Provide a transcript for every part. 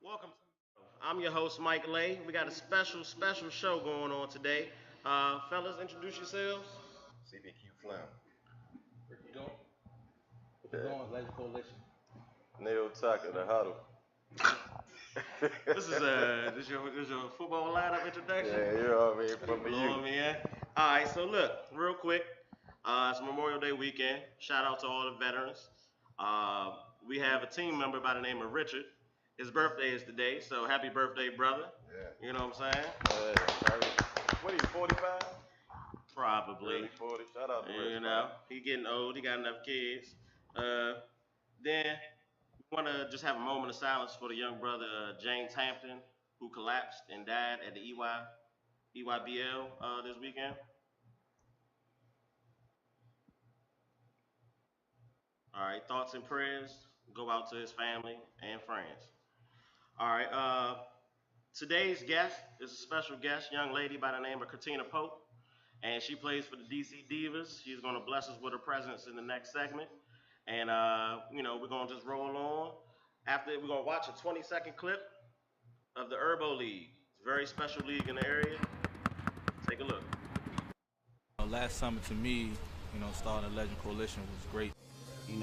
Welcome. I'm your host, Mike Lay. We got a special show going on today. Fellas, introduce yourselves. CBQ Flam. Ricky Go. Ricky Goins, Legend Coalition. Neil Tucker, the Huddle. This your football lineup introduction. Yeah, you know what I mean? From the Blow youth. me in. All right, so look, real quick. It's Memorial Day weekend. Shout out to all the veterans. Uh, we have a team member by the name of Richard. His birthday is today, so happy birthday, brother. Yeah. You know what I'm saying? What are you, 45? Probably. 40. Shout out to You Rich, know, man. he getting old. He got enough kids. Uh, then we want to just have a moment of silence for the young brother James Hampton, who collapsed and died at the EYBL this weekend. All right, thoughts and prayers go out to his family and friends. All right, today's guest is a special guest, young lady by the name of Curtina Pope, and she plays for the DC Divas. She's going to bless us with her presence in the next segment. And, we're going to just roll on. After, we're going to watch a 20-second clip of the Herbo League. It's a very special league in the area. Take a look. Last summer to me, starting a Legend Coalition was great.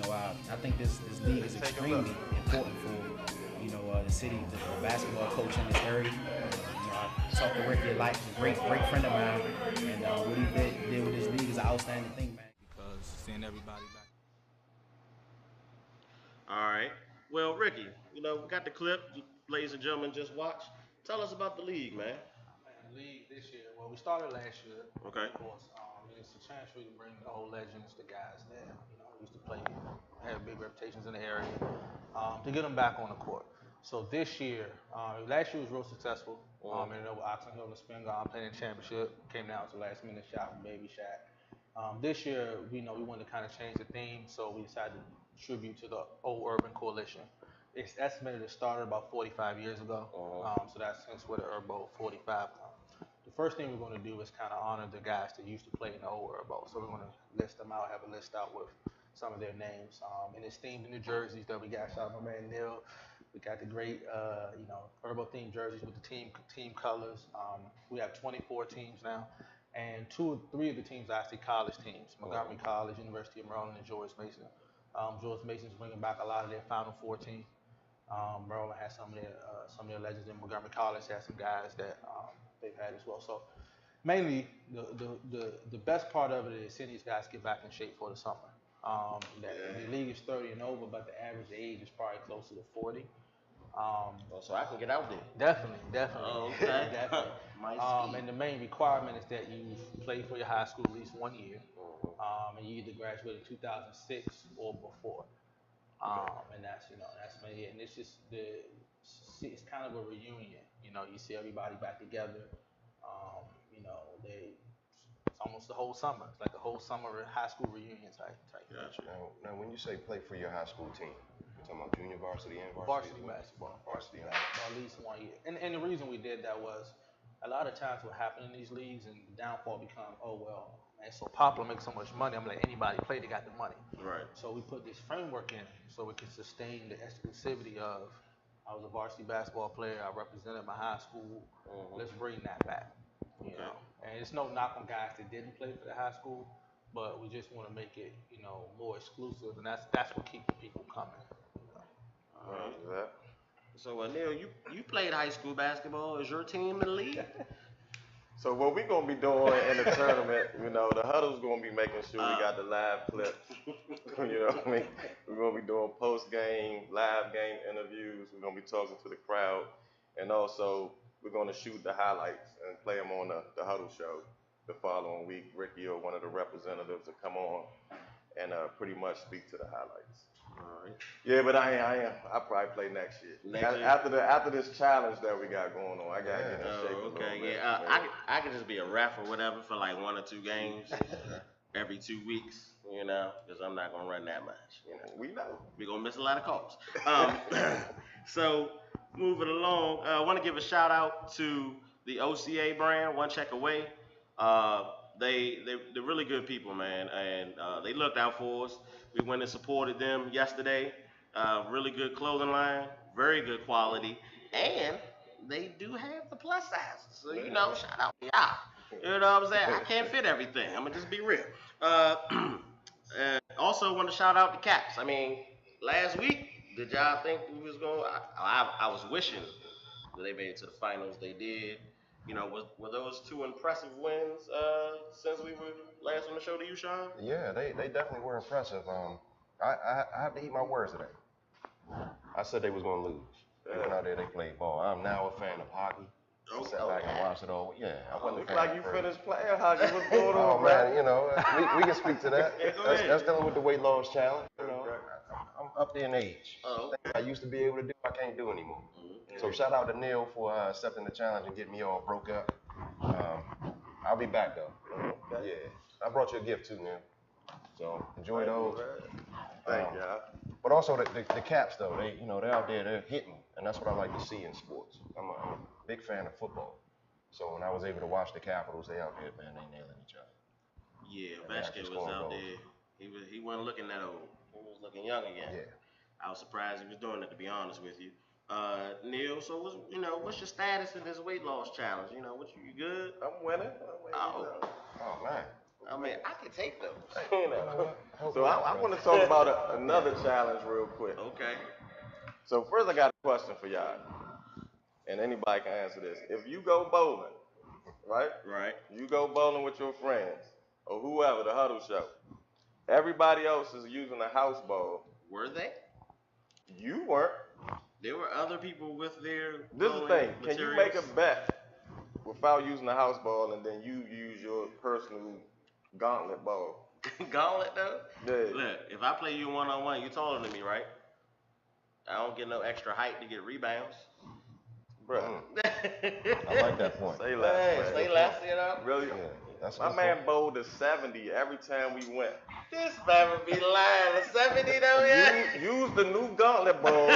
I think this league is extremely important for, the city, the basketball coach in this area. I talked to Ricky, like a great friend of mine, and what he did with this league is an outstanding thing, man. Because seeing everybody back. All right. Well, Ricky, we got the clip. Ladies and gentlemen, just watch. Tell us about the league, man. Man, the league this year, well, we started last year, Okay. of course. It's a chance for you to bring the old legends, the guys that, used to play, had big reputations in the area, to get them back on the court. So this year, last year was real successful. With Oxon Hill and Spin Guard playing in the championship, came down to the last minute shot from Baby Shaq. This year, we wanted to kind of change the theme, so we decided to tribute to the old urban coalition. It's estimated it started about 45 years ago, so that's hence where the Herbo 45 comes. The first thing we're going to do is kind of honor the guys that used to play in the old Herbo. So we're going to list them out, have a list out with some of their names. And it's themed in the jerseys that we got. Shout out my man Neil. We got the great, Herbo themed jerseys with the team colors. We have 24 teams now. And three of the teams are actually college teams: Montgomery College, University of Maryland, and George Mason. George Mason's bringing back a lot of their Final Four team. Maryland has some of their legends, and Montgomery College has some guys that they've had as well. So mainly, the best part of it is seeing these guys get back in shape for the summer. The league is 30 and over, but the average age is probably closer to 40. So I can get out there. Definitely. Oh, okay. Definitely. My And the main requirement is that you play for your high school at least 1 year, and you either graduated in 2006 or before. And that's mainly it. And it's just it's kind of a reunion. You see everybody back together. It's almost the whole summer. It's like the whole summer high school reunion type. Gotcha. Now, when you say play for your high school team, you're talking about junior varsity and varsity? Varsity basketball. Varsity. At least 1 year. And the reason we did that was a lot of times what happened in these leagues and the downfall become, oh well, man, so popular, makes so much money. I'm gonna let anybody play. They got the money. Right. So we put this framework in so we can sustain the exclusivity of I was a varsity basketball player. I represented my high school. Let's bring that back. And it's no knock on guys that didn't play for the high school, but we just want to make it, more exclusive, and that's what keeps the people coming. All right. That. So, Neil, you played high school basketball. Is your team in the league? So what we're gonna be doing in the tournament, the Huddle's gonna be making sure we got the live clips. What I mean? We're gonna be doing post-game, live game interviews. We're gonna be talking to the crowd, and also we're gonna shoot the highlights and play them on the Huddle show the following week. Ricky or one of the representatives will come on and pretty much speak to the highlights. All right. Yeah, but I am. I'll probably play next year. After this challenge that we got going on, I gotta get in shape a little bit. Yeah. I could just be a ref or whatever for like 1 or 2 games every 2 weeks, you know, because I'm not gonna run that much. You know, We know. we're gonna miss a lot of calls. So moving along, I want to give a shout out to the OCA brand, One Check Away. Uh, they're really good people, man, and they looked out for us. We went and supported them yesterday. Really good clothing line, very good quality, and they do have the plus sizes. So you know, shout out to y'all. You know what I'm saying? I can't fit everything. I'm gonna just be real. Uh, also, want to shout out the Caps. I mean, last week, did y'all think we was going? I was wishing that they made it to the finals. They did. You know, were those 2 impressive wins since we were last on the show to you, Sean? Yeah, they definitely were impressive. I have to eat my words today. I said they was gonna lose. They went out there, they played ball. I'm now a fan of hockey. Sat back and watched it all. Yeah, I wasn't a fan. Look like you finished playing hockey. What's going Oh on, man, you know, we can speak to that. Yeah, go ahead. That's dealing with the weight loss challenge. You know, I'm up there in age. Oh, Things I used to be able to do, I can't do anymore. okay. So shout out to Neil for accepting the challenge and getting me all broke up. I'll be back though. Yeah, I brought you a gift too, Neil. So enjoy those. Thank y'all. But also the Caps though, they're out there, they're hitting, and that's what I like to see in sports. I'm a big fan of football. So when I was able to watch the Capitals, they out there, man, they nailing each other. Yeah, And they actually Ovechkin was scoring out goals. there. He wasn't looking that old. He was looking young again. Yeah. I was surprised he was doing it, to be honest with you. Neil, so what's your status in this weight loss challenge? You know, you good? I'm winning. Oh, Oh man. I mean, I can take those. You know. So I want to talk about another challenge real quick. Okay. So first I got a question for y'all. And anybody can answer this. If you go bowling, right? Right. You go bowling with your friends or whoever, the Huddle show. Everybody else is using a house ball. Were they? You weren't. There were other people with their. This is the thing. Can you make a bet without using a house ball and then you use your personal gauntlet ball? Gauntlet though? Yeah. Look, if I play you 1-on-1, you're taller than me, right? I don't get no extra height to get rebounds. Bruh. I like that point. Say less. Hey, man. stay less, you know? Really? Yeah, that's My good man point. bowled a 70 every time we went. This man would be lying. A 70 though, yeah? Use the new gauntlet ball.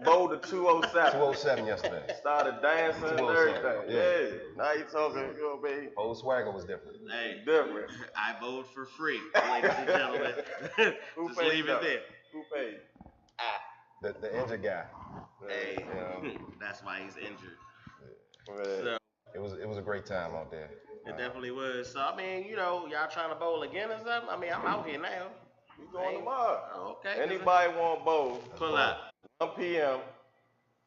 Bowled a 207. 207 yesterday. Started dancing and 207, everything. yeah. Yeah. Now you talking, you know, baby. Whole swagger was different. Hey, Different. I bowled for free, ladies and gentlemen. Who Just paid leave though? it there. Who paid? The injured guy. Hey, Yeah. that's why he's injured. Man. So It was a great time out there. it definitely was. So I mean, y'all trying to bowl again or something? I mean, I'm out here now. We going tomorrow. Oh, okay. Anybody want bowl? Pull up. 1 p.m.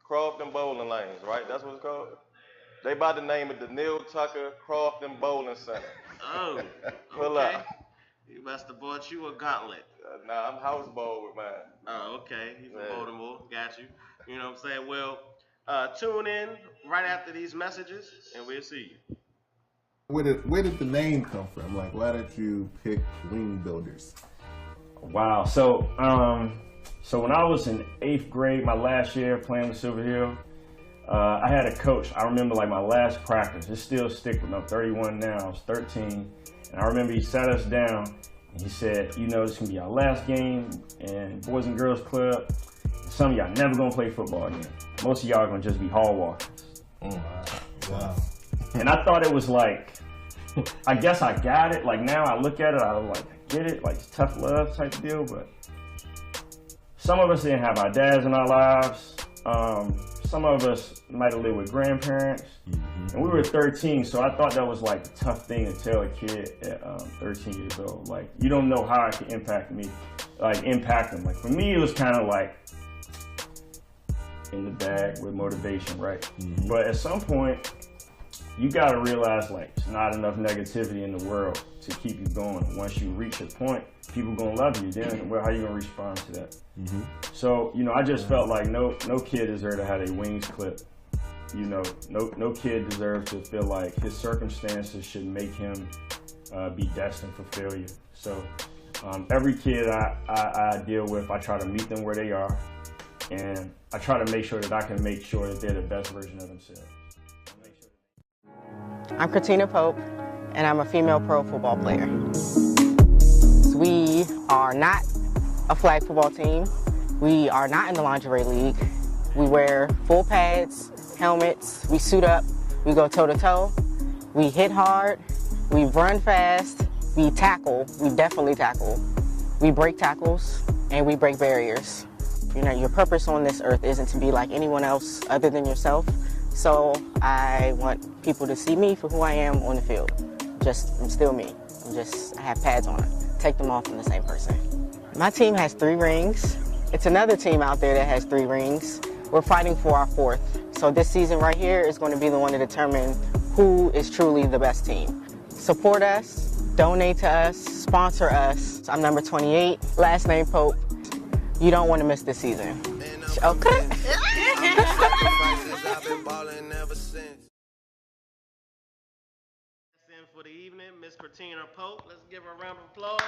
Crofton Bowling Lanes, right? That's what it's called? They about to name it the Neil Tucker Crofton Bowling Center. Oh, Pull okay. up. He must have bought you a gauntlet. Nah, I'm house bowl with mine. Oh, okay. He's from Yeah. Baltimore. Got you. You know what I'm saying? Well, tune in right after these messages, and we'll see you. Where did the name come from? Like, why did you pick Wing Builders? Wow. So when I was in 8th grade, my last year playing with Silver Hill, I had a coach. I remember like my last practice. It still stick with me. I'm 31 now. I was 13, and I remember he sat us down and he said, this can be our last game in Boys and Girls Club. Some of y'all never gonna play football again. Most of y'all are gonna just be hall walkers. Wow. And I thought it was like, I guess I got it. Like now I look at it, I was like, I get it, like tough love type deal. But some of us didn't have our dads in our lives. Some of us might have lived with grandparents. And we were 13, so I thought that was like a tough thing to tell a kid at 13 years old. Like, you don't know how it can impact me, impact them. Like, for me, it was kind of like in the bag with motivation, right? But at some point, you got to realize, like, there's not enough negativity in the world to keep you going. Once you reach a point, people going to love you. Then, well, how you going to respond to that? So, I just felt like no kid deserved to have their wings clipped. No kid deserves to feel like his circumstances should make him be destined for failure. So Every kid I deal with, I try to meet them where they are, and I try to make sure that I can make sure that they're the best version of themselves. I'm Curtina Pope, and I'm a female pro football player. We are not a flag football team. We are not in the lingerie league. We wear full pads, helmets, we suit up, we go toe-to-toe, we hit hard, we run fast, we tackle, we definitely tackle. We break tackles, and we break barriers. You know, your purpose on this earth isn't to be like anyone else other than yourself. So I want people to see me for who I am on the field. I'm still me. I have pads on. Take them off, I'm the same person. My team has 3 rings. It's another team out there that has 3 rings. We're fighting for our 4th. So this season right here is going to be the one to determine who is truly the best team. Support us, donate to us, sponsor us. I'm number 28, last name Pope. You don't want to miss this season. Okay. For the evening, Miss Curtina Pope. Let's give her a round of applause.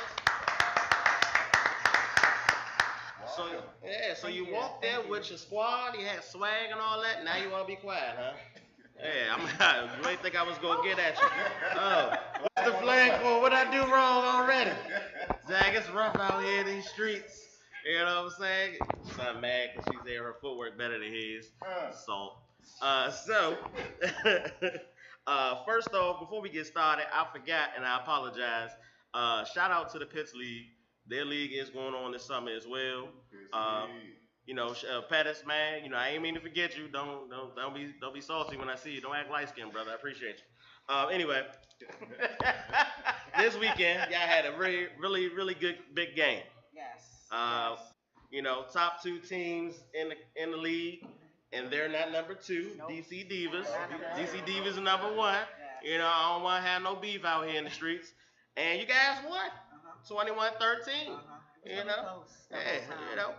So you walked there with your squad, you had swag and all that, now you want to be quiet, huh? Yeah, you ain't think I was going to get at you. Oh, what's the flag for? What I do wrong already? Zach, it's rough out here in these streets. You know what I'm saying? She's not mad because she's there, her footwork better than his. Salt. First off, before we get started, I forgot and I apologize. Shout out to the Pitts League. Their league is going on this summer as well. Pettis, man, I ain't mean to forget you. Don't be salty when I see you. Don't act light skinned, brother. I appreciate you. Anyway, this weekend y'all had a really good big game. Yes. Top 2 teams in the league, and they're not number 2. Nope. DC Divas. DC Divas are number 1. Yes. I don't want to have no beef out here in the streets. And you guys won. 21-13.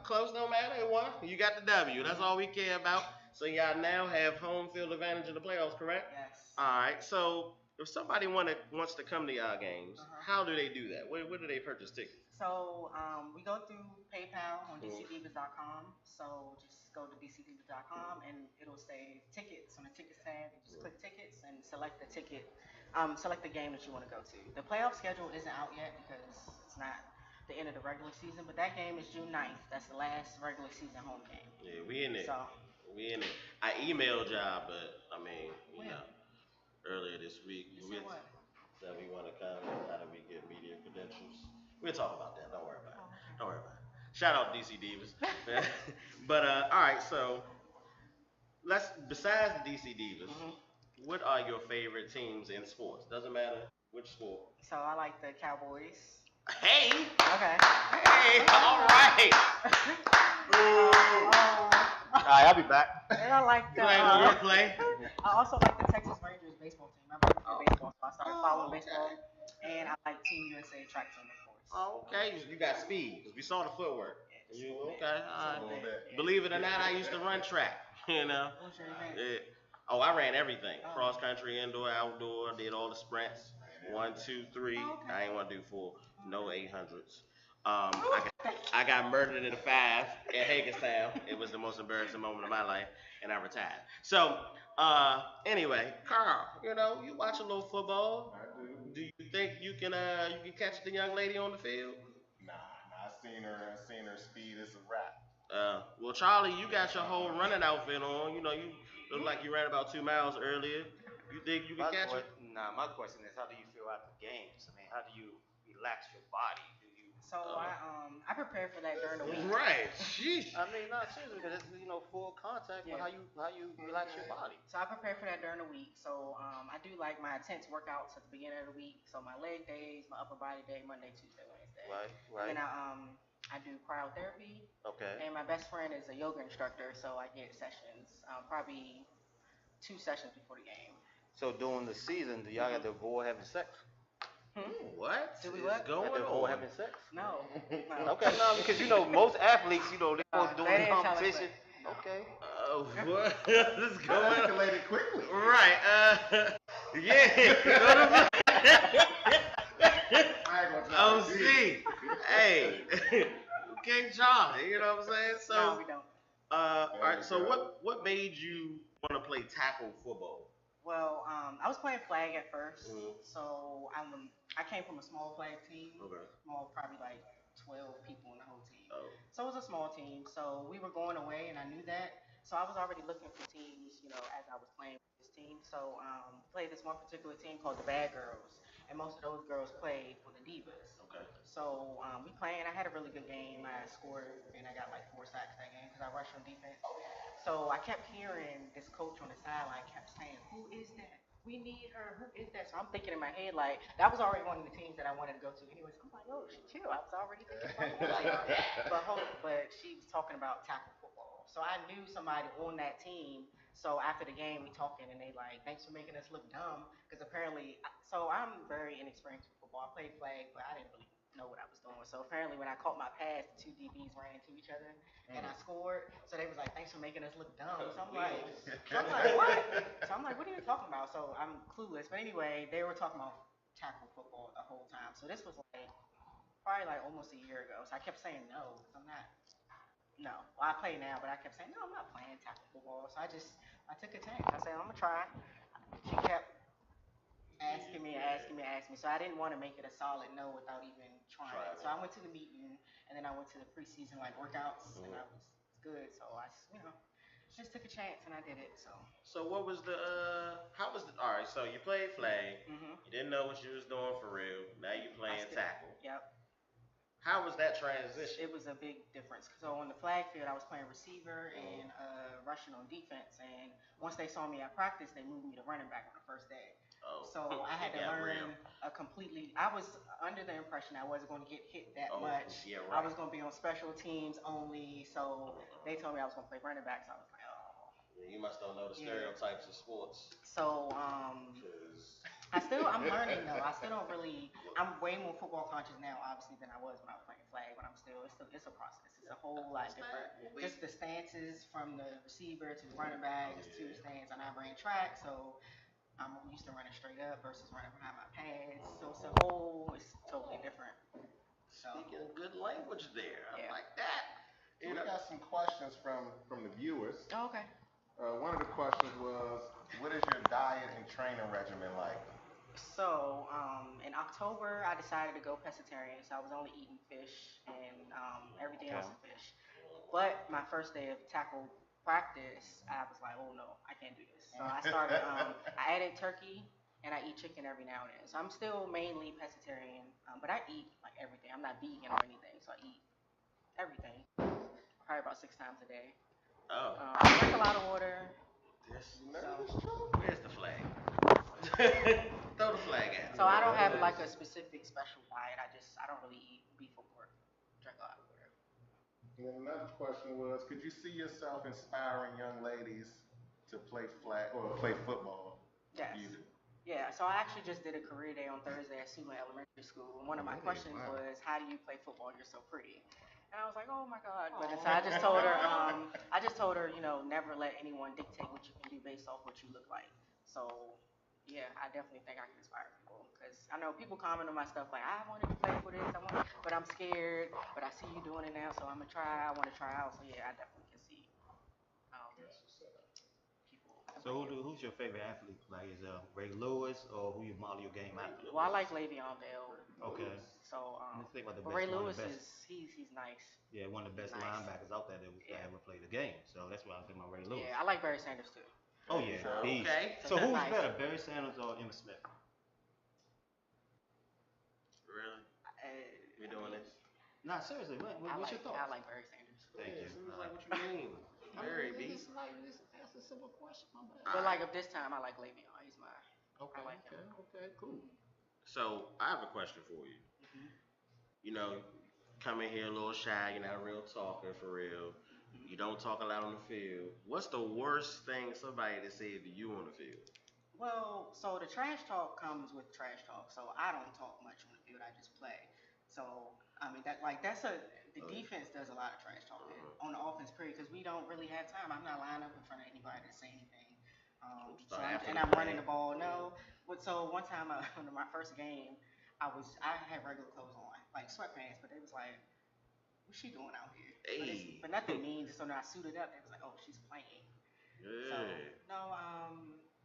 Close don't matter. They won. You got the W. That's all we care about. So y'all now have home field advantage in the playoffs, correct? Yes. All right. So if somebody wants to come to y'all games, how do they do that? Where do they purchase tickets? So we go through PayPal on dcdivas.com. So just go to dcdivas.com and it'll say tickets on the tickets tab. You just click tickets and select the ticket. Select the game that you want to go to. The playoff schedule isn't out yet because it's not the end of the regular season, but that game is June 9th. That's the last regular season home game. Yeah, we in it. So we in it. I emailed y'all, but earlier this week. You said what? That we want to come. How do we get media credentials? We'll talk about that. Don't worry about it. Okay. Don't worry about it. Shout out DC Divas. But all right, so besides the DC Divas, what are your favorite teams in sports? Doesn't matter which sport. So I like the Cowboys. Hey. Okay. Hey. All right. All right, I'll be back. And I like the. Play. I also like the Texas Rangers baseball team. I'm really into baseball, so I started following baseball. And I like Team USA track team, of course. Oh, okay. You got speed because we saw the footwork. Okay. All right. Believe it or not, I used to run track. What was your event? Yeah. Oh, I ran everything. Cross country, indoor, outdoor. Did all the sprints. 1, 2, 3. Okay. I ain't want to do 4. No 800s. I got murdered in a 5 in Hagerstown. It was the most embarrassing moment of my life, and I retired. So, anyway, Carl, you watch a little football. I do. Do you think you can catch the young lady on the field? Nah, I seen her speed is a wrap. Well, Charlie, you got your whole running outfit on. You look like you ran about 2 miles earlier. You think you can catch it? Nah, my question is, how do you feel after games? I mean, how do you relax your body? So I prepare for that during the week. Right. Sheesh. I mean, not seriously, because it's full contact. Yeah. But how you relax your body? So I prepare for that during the week. So I do like my intense workouts at the beginning of the week. So my leg days, my upper body day, Monday, Tuesday, Wednesday. Right. And then I do cryotherapy. Okay. And my best friend is a yoga instructor, so I get sessions, probably 2 sessions before the game. So during the season, do y'all have to avoid having sex? What? Do we what? Going on? Avoid having sex? No. Okay, no, because most athletes, they're supposed to do in competition. Okay. What? This is going on. Escalated quickly. Right. Yeah. See. Hey, King Charlie, you know what I'm saying? So, No, we don't. all right. So, what made you want to play tackle football? Well, I was playing flag at 1st, so I came from a small flag team. Okay. Small, probably like 12 people in the whole team. Oh. So it was a small team. So we were going away, and I knew that. So I was already looking for teams, as I was playing with this team. So played this one particular team called the Bad Girls, and most of those girls played for the Divas. Okay. So we playing. I had a really good game. I scored, and I got like 4 sacks that game because I rushed on defense. So I kept hearing this coach on the sideline kept saying, "Who is that? We need her. Who is that?" So I'm thinking in my head like that was already one of the teams that I wanted to go to. Anyways, I'm like, "Oh, chill." I was already thinking about it. But she was talking about tackle football. So I knew somebody on that team. So after the game, we talking and they like, "Thanks for making us look dumb," because apparently, so I'm very inexperienced with football. I played flag, but I didn't really know what I was doing. So apparently, when I caught my pass, the 2 DBs ran into each other and I scored. So they was like, "Thanks for making us look dumb." So I'm like, "What?" So I'm like, "What are you talking about?" So I'm clueless. But anyway, they were talking about tackle football the whole time. So this was like probably like almost a year ago. So I kept saying no because I'm not. No, well, I play now, but I kept saying no. I'm not playing tackle football. So I took a chance. I said I'm gonna try. She kept asking me. So I didn't want to make it a solid no without even trying. So I went to the meeting and then I went to the preseason like workouts and I was good. So I just took a chance and I did it. So what was the how was the all right? So you played flag. You didn't know what you was doing for real. Now you playing tackle. Yep. How was that transition? It was a big difference. So on the flag field, I was playing receiver and rushing on defense. And once they saw me at practice, they moved me to running back on the first day. Oh. So I had to learn a completely. I was under the impression I wasn't going to get hit that much. Yeah, right. I was going to be on special teams only. So they told me I was going to play running back. So I was like, oh. You must don't know the stereotypes of sports. So I'm learning though. I still don't really. I'm way more football conscious now, obviously, than I was when I was playing flag. But it's a process. It's a whole lot different. Just the stances from the receiver to the running back, just 2 stance. And I ran track, so I'm used to running straight up versus running behind my pads. So it's totally different. Speaking good language there. I like that. So we got some questions from the viewers. Oh, okay. One of the questions was, what is your diet and training regimen like? So in October, I decided to go pescatarian. So I was only eating fish and everything else is fish. But my first day of tackle practice, I was like, oh no, I can't do this. So I started, I added turkey and I eat chicken every now and then. So I'm still mainly pescatarian, but I eat like everything. I'm not vegan or anything, so I eat everything. Probably about 6 times a day. Oh. I drink a lot of water. Where's the flag? Throw the flag at. So I don't have like a specific special diet. I don't really eat beef or pork. Drink a lot of water. And then another question was, could you see yourself inspiring young ladies to play flag or play football? Yes. Yeah, so I actually just did a career day on Thursday at Suma Elementary School. And one of my questions was, how do you play football? You're so pretty. And I was like, oh my God. But so I just told her, never let anyone dictate what you can do based off what you look like. So yeah, I definitely think I can inspire people because I know people comment on my stuff like, I wanted to play for this, but I'm scared. But I see you doing it now, so I'm gonna try. I want to try out. So yeah, I definitely can see people. So who's your favorite athlete? Like is Ray Lewis or who you model your game after? Well, I like Le'Veon Bell. Okay. So think about the but best, Ray Lewis he's nice. Yeah, one of the best linebackers out there that ever played the game. So that's why I think about Ray Lewis. Yeah, I like Barry Sanders too. Oh yeah. Okay. So who's better, Barry Sanders or Emmitt Smith? Really? We doing this? Nah, seriously. What's your thoughts? I like Barry Sanders. Thank you. Like what you mean? Barry B. That's a simple question. But like of this time, I like Le'Veon. He's my. Okay. I like him. Okay. Cool. So I have a question for you. Come in here a little shy. You're not a real talker for real. You don't talk a lot on the field. What's the worst thing somebody to say to you on the field? Well, so the trash talk comes with trash talk. So I don't talk much on the field. I just play. So I mean the defense does a lot of trash talking on the offense period because we don't really have time. I'm not lying up in front of anybody to say anything. I'm running the ball. No, but so one time on my first game, I had regular clothes on, like sweatpants, but they was like, what's she doing out here? Hey. But nothing mean. So when I suited up, they was like, oh, she's playing. So Yeah. no,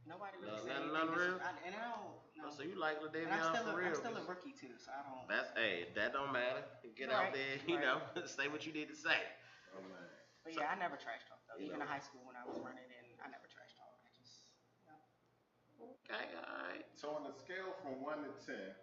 nobody really said None anything. real. And I don't know. So you like And LaDavion for real? I'm still a rookie too, so I don't. That don't matter. Get out there, say what you need to say. Oh man. But yeah, I never trash talk though. Even in high school when I was running, and I never trash talk. I just. Okay, all right. So on a scale from 1 to 10,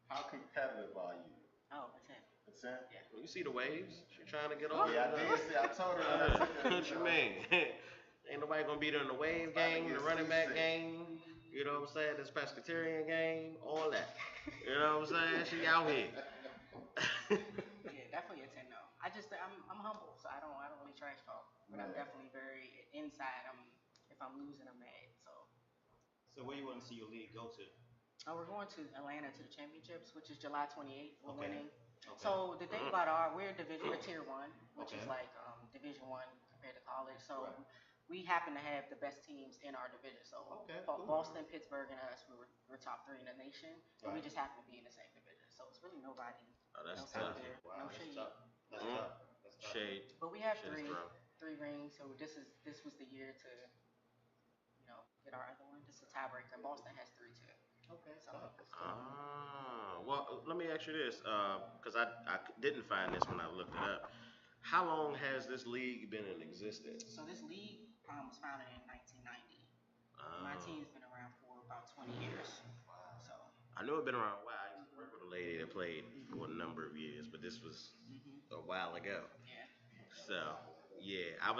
how competitive are you? Oh, a 10. A 10? Yeah. You see the waves? She trying to get on. Yeah, I did see. I told her when I took her. What you mean? Ain't nobody gonna be there in the wave game, the running back game. You know what I'm saying? This pescatarian game, all that. You know what I'm saying? She out here. Yeah, definitely a 10 though. I'm humble, so I don't really trash talk. But I'm definitely very inside. If I'm losing, I'm mad. So where you want to see your league go to? We're going to Atlanta to the championships, which is July 28th. We're winning. Okay. So the thing about we're tier 1, which is like Division 1 compared to college. So we happen to have the best teams in our division. So cool. Boston, Pittsburgh, and us, we're top 3 in the nation. And we just happen to be in the same division. So it's really nobody That's else tough. out there. Wow, No shade. That's tough. Shade. But we have Shade is three rings. So this was the year to get our other one. This is a tiebreaker. Boston has 3 too. Okay. So. Well, let me ask you this, because I didn't find this when I looked it up. How long has this league been in existence? So this league was founded in 1990. My team's been around for about 20 years. So. I knew it'd been around a while. I used to work with a lady that played for a number of years, but this was a while ago. Yeah. So yeah, I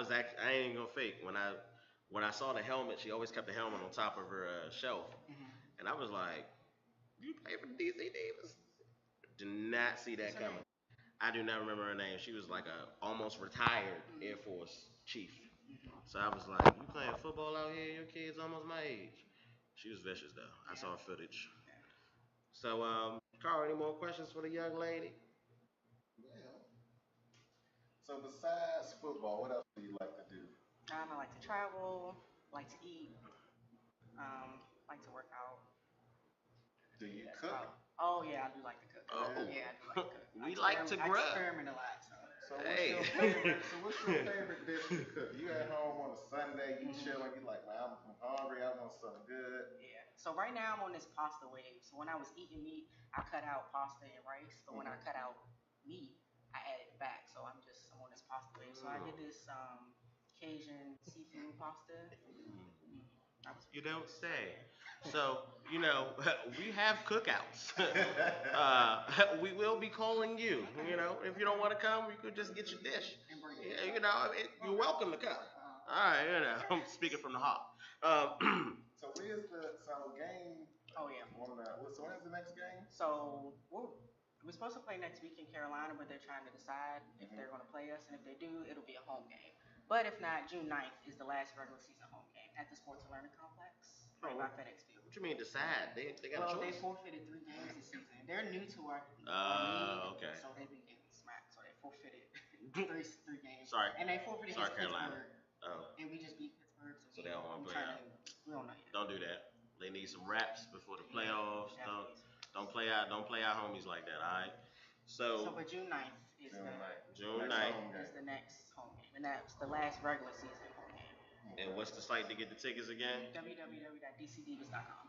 ain't gonna fake when I saw the helmet. She always kept the helmet on top of her shelf, and I was like, "You play for DC Davis?" Did not see that coming. I do not remember her name. She was like a almost retired Air Force chief. So I was like, "You playing football out here? Your kid's almost my age." She was vicious though. I saw her footage. So, Carl, any more questions for the young lady? Yeah. So besides football, what else do you like to do? I like to travel, like to eat, like to work out. Do you cook? Oh yeah, I do like to cook. Oh. Yeah, I do like to cook. We like to grub. I experiment a lot. So Hey. what's your favorite dish to cook? You at home on a Sunday, you chilling, you like, man, I'm hungry, I want something good. Yeah. So right now I'm on this pasta wave. So when I was eating meat, I cut out pasta and rice. But when I cut out meat, I added it back. So I'm on this pasta wave. So I did this Cajun seafood pasta. You don't say. So, we have cookouts. We will be calling you. If you don't want to come, you could just get your dish. Yeah, you're welcome to come. All right, I'm speaking from the heart. So where's the game? Oh yeah. So when's the next game? So we're supposed to play next week in Carolina, but they're trying to decide if they're going to play us, and if they do, it'll be a home game. But if not, June 9th is the last regular season home game at the Sports and Learning Complex, right by FedEx Field. What you mean decide? They got a choice? They forfeited 3 games this season. They're new to our league, okay. So they've been getting smacked. So they forfeited three games. Sorry. And they forfeited Sorry, against Carolina. Pittsburgh. And we just beat Pittsburgh. So they don't want to play out. We don't know yet. Don't do that. They need some reps before the playoffs. Don't play our homies like that, all right? So but June 9th is June 9th is the next home game, and that's the last regular season home game. And what's the site to get the tickets again? www.dcdivas.com.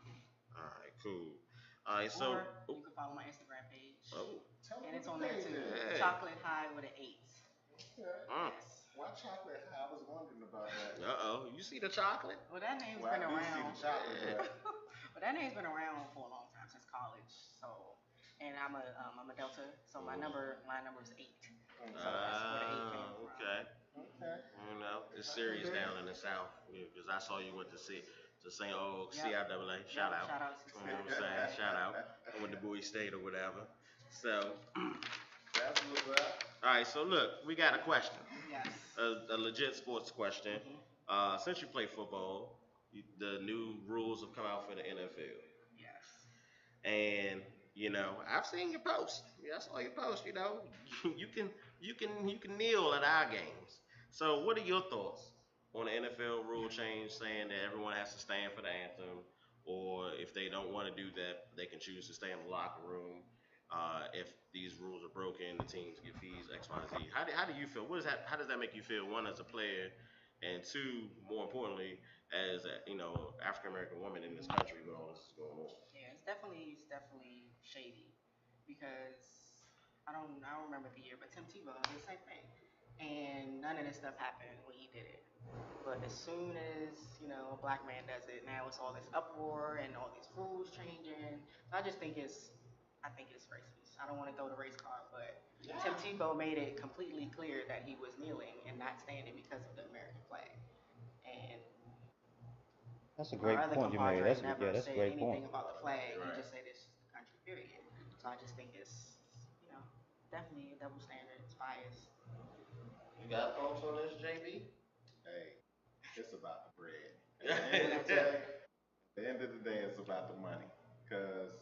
All right, cool. All right, so or you can follow my Instagram page. Oh. And it's on there too. Yeah. Chocolate High with an 8. Yes. Why chocolate high? I was wondering about that. You see the chocolate? Well, that name's Well, been I do around. see the chocolate, But that name's been around for a long time, since college. So, and I'm a Delta, so line number is 8. So that's where the 8 came from. Okay. Okay. It's serious down in the South because I saw you went to St. Oaks, CIAA. Shout out. Shout out to You know what I'm saying? Shout out. I went to Bowie State or whatever. So. That's what's up. All right. So look, we got a question. Yes. A legit sports question. Since you play football, the new rules have come out for the NFL. Yes. And I've seen your post. I saw your post. You can kneel at our games. So, what are your thoughts on the NFL rule change saying that everyone has to stand for the anthem, or if they don't want to do that, they can choose to stay in the locker room. If these rules are broken, the teams get fees X, Y, Z. How do you feel? What is that? How does that make you feel? One, as a player, and two, more importantly, as a, African American woman in this country when all this is going on. Yeah, it's definitely shady because I don't remember the year, but Tim Tebow did the same thing, and none of this stuff happened when he did it. But as soon as a black man does it, now it's all this uproar and all these rules changing. So I think it's racist. I don't want to throw the race card, but Tim Tebow made it completely clear that he was kneeling and not standing because of the American flag. And That's a our great other point you made. compadre never That's a said great point. anything about the flag. Right. He just said this is the country, period. So I just think it's, definitely a double standard. It's biased. You got thoughts on this, JB? Hey, it's about the bread. At the end of the day, it's about the money. Because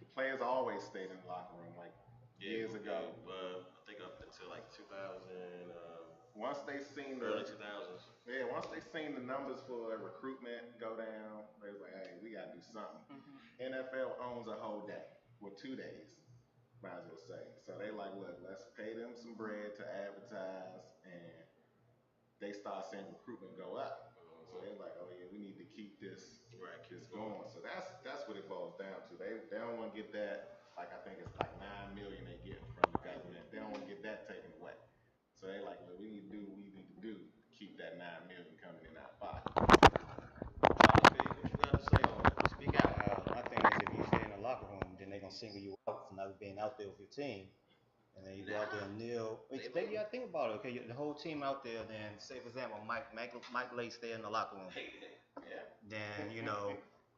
the players always stayed in the locker room, like years ago. I think up until like 2000, Once they seen early 2000s. once they seen the numbers for recruitment go down, they was like, hey, we gotta do something. NFL owns a whole day, well, 2 days, might as well say. So they like, look, let's pay them some bread to advertise, and they start seeing recruitment go up. So they're like, oh yeah, we need to keep this going. So that's what it boils down to. They don't want to get that, like I think it's like 9 million they get from the government. They don't want to get that taken away. So they like, look, we need to do what we need to do to keep that 9 million coming in our pocket. What you got to say on that? Speak out. My thing is, if you stay in the locker room, then they're gonna single you out for not being out there with your team. And then you go out there and kneel. Maybe I think about it. Okay, the whole team out there. Then, say for example, Mike Lay stay in the locker room. Yeah. Then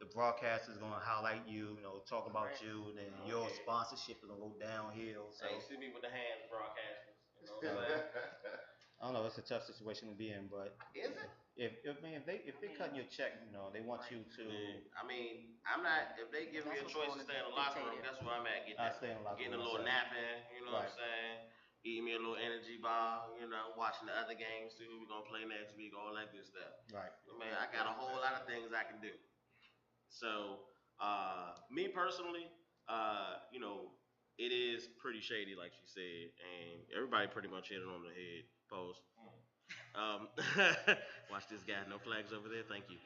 the broadcaster's gonna highlight you. Talk about you. Then your sponsorship is gonna go downhill. So Hey, you see me with the hands broadcasting. I don't know. It's a tough situation to be in, but Is it? If they cutting your check, they want you to. I mean, I'm not. If they give me a choice to stay in the locker room, that's where I'm at. Stay in the locker Getting a room. little nap in. You know what Right. I'm saying? Eating me a little energy bar. Watching the other games, see who we gonna play next week, all that good stuff. Right. Man, I got a whole lot of things I can do. So, me personally, it is pretty shady, like she said, and everybody pretty much hit it on the head. Post. Watch this guy. No flags over there. Thank you.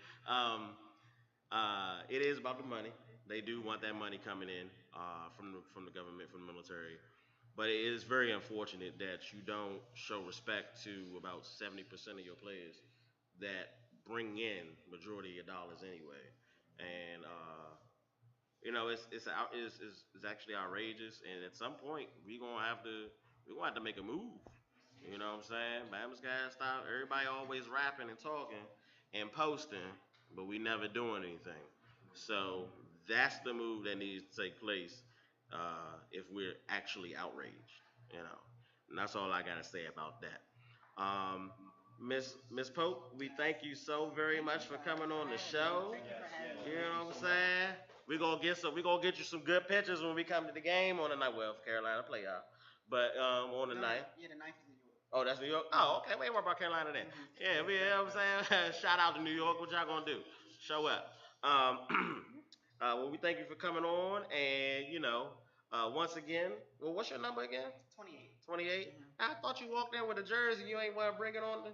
It is about the money. They do want that money coming in from the government, from the military. But it is very unfortunate that you don't show respect to about 70% of your players that bring in majority of your dollars anyway. And it's actually outrageous. And at some point, we gonna have to make a move. You know what I'm saying? Bama's gotta stop. Everybody always rapping and talking and posting, but we never doing anything. So that's the move that needs to take place if we're actually outraged. You know, and that's all I gotta say about that. Um, Miss Pope, we thank you so very much for coming on the show. You know what I'm saying? We gonna get you some good pictures when we come to the game on the night. Well, Carolina playoff, but on the night. Yeah, the ninth is New York. Oh, that's New York. Oh, okay. We ain't worried about Carolina then. Yeah, you know what I'm saying. Shout out to New York. What y'all gonna do? Show up. Well, we thank you for coming on, and once again, well, what's your number again? 28. 28. I thought you walked in with a jersey. You ain't want to bring it on.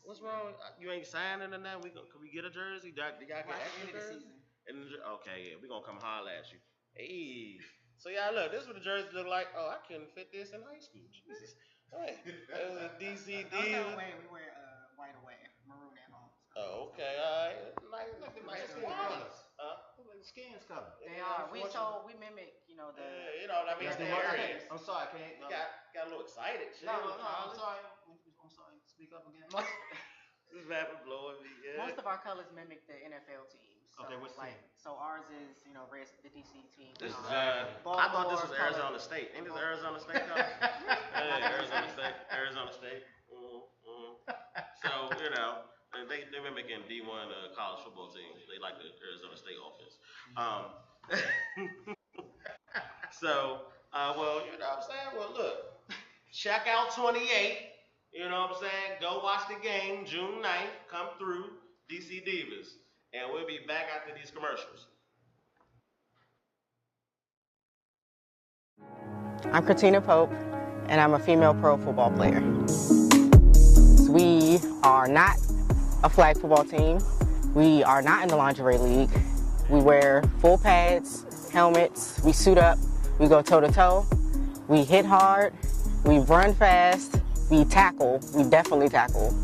What's wrong? You ain't signing or nothing. Can we get a jersey? Do y'all get extra jersey? Okay, yeah, we gonna come holler at you. Hey. So yeah, look, this is what the jersey look like. Oh, I couldn't fit this in high school. Jesus. Right. That was a DCD. No, we wear white away, maroon at home. So. Oh, okay, all right. Nice colors. Like skins color. They are. We mimic, the. You know what I mean? I'm sorry, I can't. Got a little excited. No, I'm sorry. I'm sorry. Speak up again. This rapper blowing me. Yeah. Most of our colors mimic the NFL teams. So Okay, what's like? So ours is, the DC team. This is, I thought this was Arizona State. Ain't this Arizona State color? Yeah, Arizona State. Arizona State. So they mimicking D1 college football teams. They like the Arizona State offense. So well, you know what I'm saying. Well, look, check out 28. You know what I'm saying? Go watch the game June 9th. Come through DC Divas. And we'll be back after these commercials. I'm Curtina Pope, and I'm a female pro football player. We are not a flag football team. We are not in the lingerie league. We wear full pads, helmets, we suit up, we go toe-to-toe, we hit hard, we run fast, we tackle, we definitely tackle.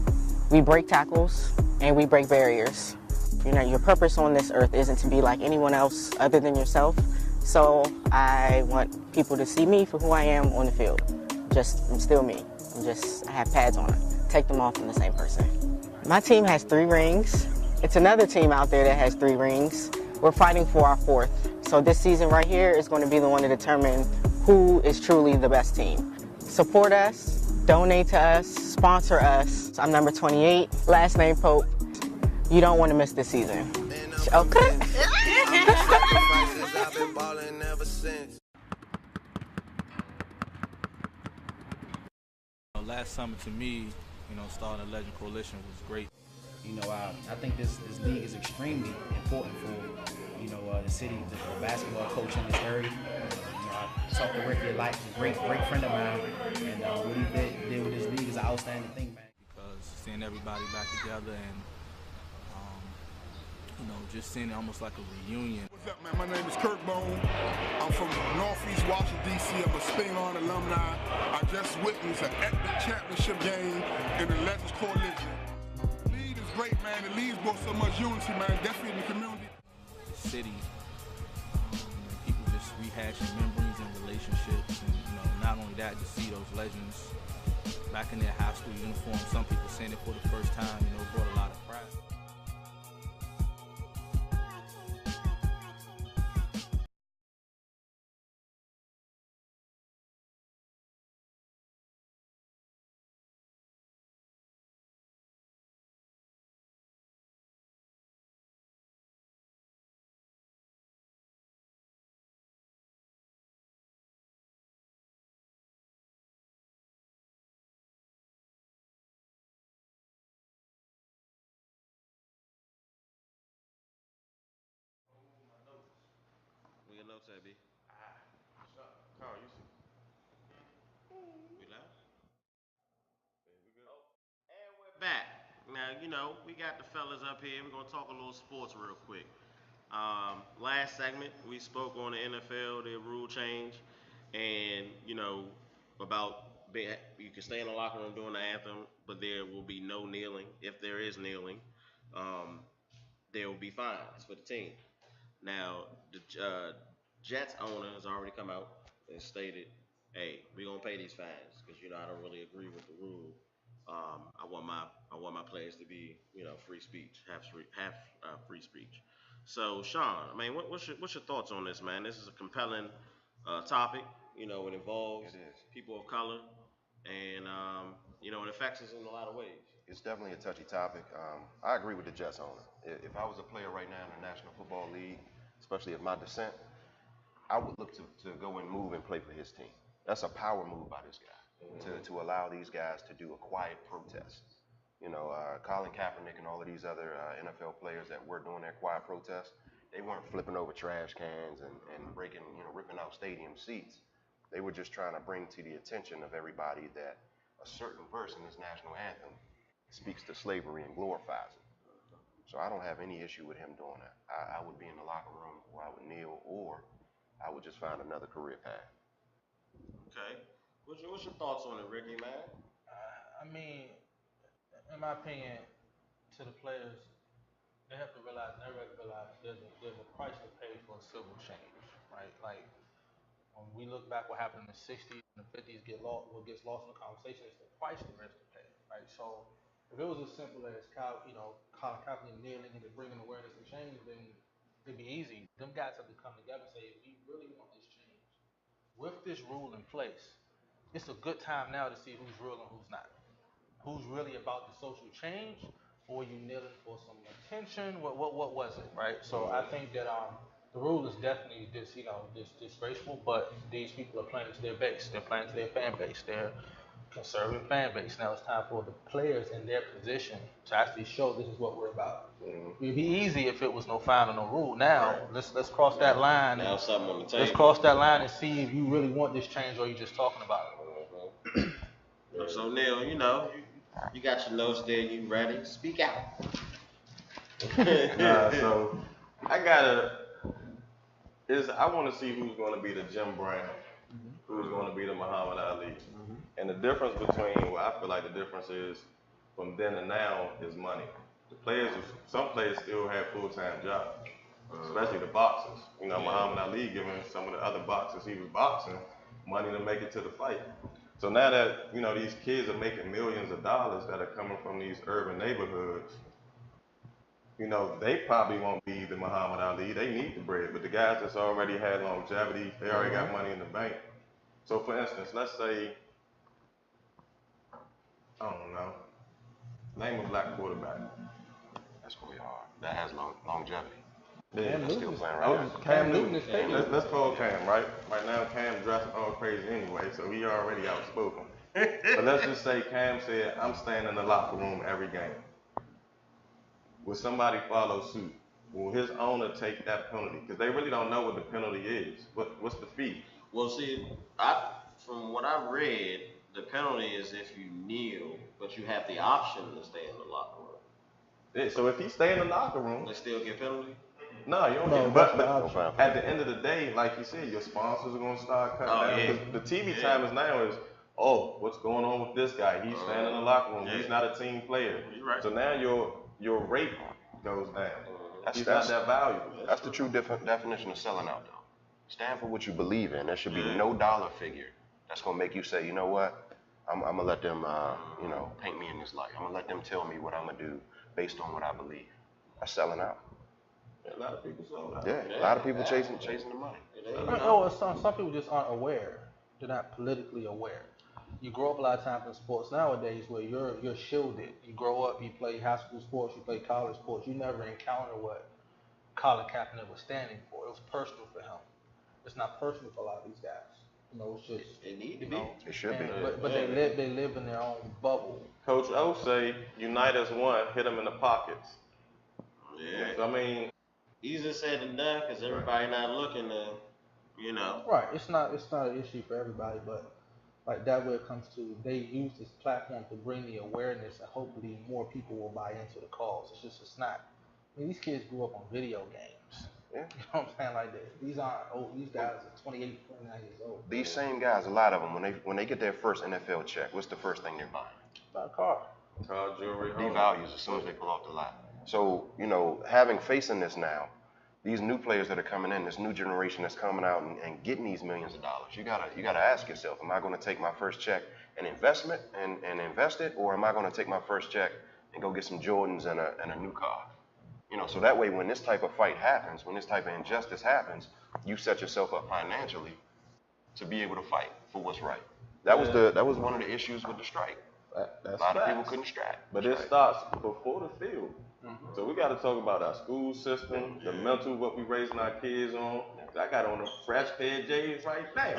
We break tackles, and we break barriers. You know, your purpose on this earth isn't to be like anyone else other than yourself. So I want people to see me for who I am on the field. I'm still me. I have pads on. Take them off, I'm the same person. My team has 3 rings. It's another team out there that has 3 rings. We're fighting for our 4th. So this season right here is going to be the one to determine who is truly the best team. Support us, donate to us, sponsor us. I'm number 28, last name Pope. You don't want to miss this season. Okay. Last summer to me, starting a Legend Coalition was great. You know, I think this league is extremely important for, the city, the basketball coach in this area. I talked to Ricky a lot, a great friend of mine, and what he did with this league is an outstanding thing, man. Because seeing everybody back together and, just seeing it almost like a reunion. What's up, man? My name is Kirk Bone. I'm from Northeast Washington, D.C. I'm a Spain-on alumni. I just witnessed an epic championship game in the Legends Coalition. The league is great, man. The league's brought so much unity, man, definitely in the community. The city, people just rehashing memories and relationships, and not only that, to see those legends back in their high school uniforms. Some people seeing it for the first time, brought a lot of pride. We got notes, Abby. Carl, you see? We live? And we're back. Now, we got the fellas up here. We're going to talk a little sports real quick. Last segment, we spoke on the NFL, their rule change, and, about you can stay in the locker room during the anthem, but there will be no kneeling. If there is kneeling, um, there will be fines for the team. Now, the Jets owner has already come out and stated, "Hey, we're gonna pay these fines because I don't really agree with the rule. I want my players to be free speech, half free speech." So, Sean, I mean, what's your thoughts on this, man? This is a compelling topic. It involves It is. people of color, and it affects us in a lot of ways. It's definitely a touchy topic. I agree with the Jets owner. If I was a player right now in the National Football League, especially of my descent, I would look to go and move and play for his team. That's a power move by this guy to allow these guys to do a quiet protest. Colin Kaepernick and all of these other NFL players that were doing their quiet protests, they weren't flipping over trash cans and breaking, ripping out stadium seats. They were just trying to bring to the attention of everybody that a certain verse in this national anthem speaks to slavery and glorifies it. So I don't have any issue with him doing that. I would be in the locker room where I would kneel, or I would just find another career path. Okay. What's your thoughts on it, Ricky, man? I mean, in my opinion, to the players, they have to realize, they have to realize there's a price to pay for a civil change, right? Like, when we look back what happened in the 60s and the 50s, what gets lost in the conversation is the price the rest to pay, right? So if it was as simple as Colin Kaepernick kneeling and bringing awareness and change, then it'd be easy. Them guys have to come together and say, if we really want this change, with this rule in place, it's a good time now to see who's real and who's not. Who's really about the social change, or you kneeling for some attention? What was it, right? So I think that the rule is definitely disgraceful, but these people are playing to their base. They're playing to their fan base. They're conservative fan base. Now it's time for the players in their position to actually show this is what we're about. It'd be easy if it was no fine or no rule. Now let's cross that line. Now something on the table. Let's cross that line and see if you really want this change or you just talking about it. So Neil, you got your notes there, you ready? Speak out. So I want to see who's going to be the Jim Brown, who's going to be the Muhammad Ali. And the difference between, I feel like the difference is from then and now is money. Some players still have full-time jobs, especially the boxers. Muhammad Ali giving some of the other boxers he was boxing money to make it to the fight. So now that, these kids are making millions of dollars that are coming from these urban neighborhoods, they probably won't be the Muhammad Ali. They need the bread. But the guys that's already had longevity, they already got money in the bank. So for instance, let's say, I don't know, name a black quarterback. That's gonna be hard. That has longevity. Yeah, that's still playing right. Cam Newton. Let's call Cam, right? Right now, Cam dressed all crazy anyway, so he already outspoken. But let's just say Cam said, I'm staying in the locker room every game. Will somebody follow suit? Will his owner take that penalty? Because they really don't know what the penalty is. What's the fee? Well, see, from what I read, the penalty is if you kneel, but you have the option to stay in the locker room. Yeah, so if he stay in the locker room, they still get penalty? No, you don't get. But at the end of the day, like you said, your sponsors are gonna start cutting down. Yeah. The TV time is now is, what's going on with this guy? He's staying in the locker room. He's not a team player. You're right. So now your rate goes down. He's not that valuable. That's the true definition of selling out, though. Stand for what you believe in. There should be no dollar figure that's gonna make you say, you know what, I'm gonna let them, paint me in this light. I'm gonna let them tell me what I'm gonna do based on what I believe. That's selling out. A lot of people sold out. Yeah, a lot of people chasing the money. Some people just aren't aware. They're not politically aware. You grow up a lot of times in sports nowadays where you're shielded. You grow up, you play high school sports, you play college sports. You never encounter what Colin Kaepernick was standing for. It was personal for him. It's not personal for a lot of these guys. It's just it need to be. It should be. But they live in their own bubble. Coach O say, unite as one, hit them in the pockets. Yeah. I mean, easier said than done because everybody not looking to, Right. It's not an issue for everybody, but like that where it comes to, they use this platform to bring the awareness and hopefully more people will buy into the cause. It's not. I mean, these kids grew up on video games. Yeah. You know what I'm saying? Like that. These aren't old. These guys are 28, 29 years old. These same guys, a lot of them, when they get their first NFL check, what's the first thing they're buying? Buy a car. Car, jewelry, devalues as soon as they pull off the lot. So, facing this now, these new players that are coming in, this new generation that's coming out and getting these millions of dollars, you gotta ask yourself, am I gonna take my first check and invest it, or am I gonna take my first check and go get some Jordans and a new car? So that way when this type of fight happens, when this type of injustice happens, you set yourself up financially to be able to fight for what's right. That was one of the issues with the strike. That's a lot of facts. people couldn't strike. But it starts before the field. So we got to talk about our school system, the mental, what we raising our kids on. I got on a fresh pair of J's right now.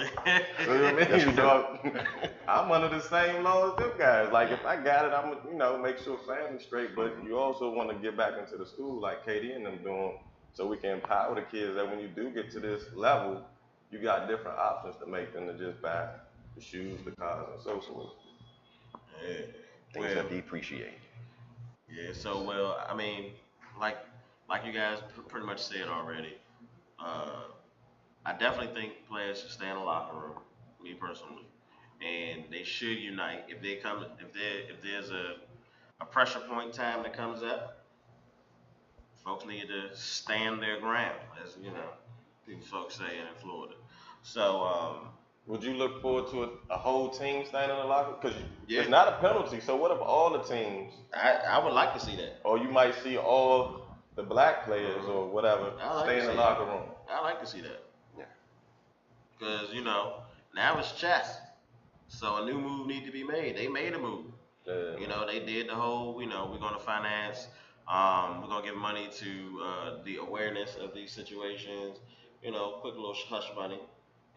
You know what I mean? I'm under the same law as them guys. Like if I got it, I'm gonna, make sure family's straight. But you also want to get back into the school like Katie and them doing, so we can empower the kids that when you do get to this level, you got different options to make than to just buy the shoes, the cars, and so forth. Yeah. Things that depreciate. Yeah. So I mean, like you guys pretty much said already. I definitely think players should stay in the locker room, me personally, and they should unite. If there's a pressure point time that comes up, folks need to stand their ground, as people folks say in Florida. So would you look forward to a whole team standing in the locker room? Because it's not a penalty. So what if all the teams? I would like to see that. Or you might see all the black players or whatever stay in the locker room. I like to see that. Yeah. Because now it's chess. So a new move need to be made. They made a move. Yeah. They did the whole. We're gonna finance. We're gonna give money to the awareness of these situations. Quick little hush money.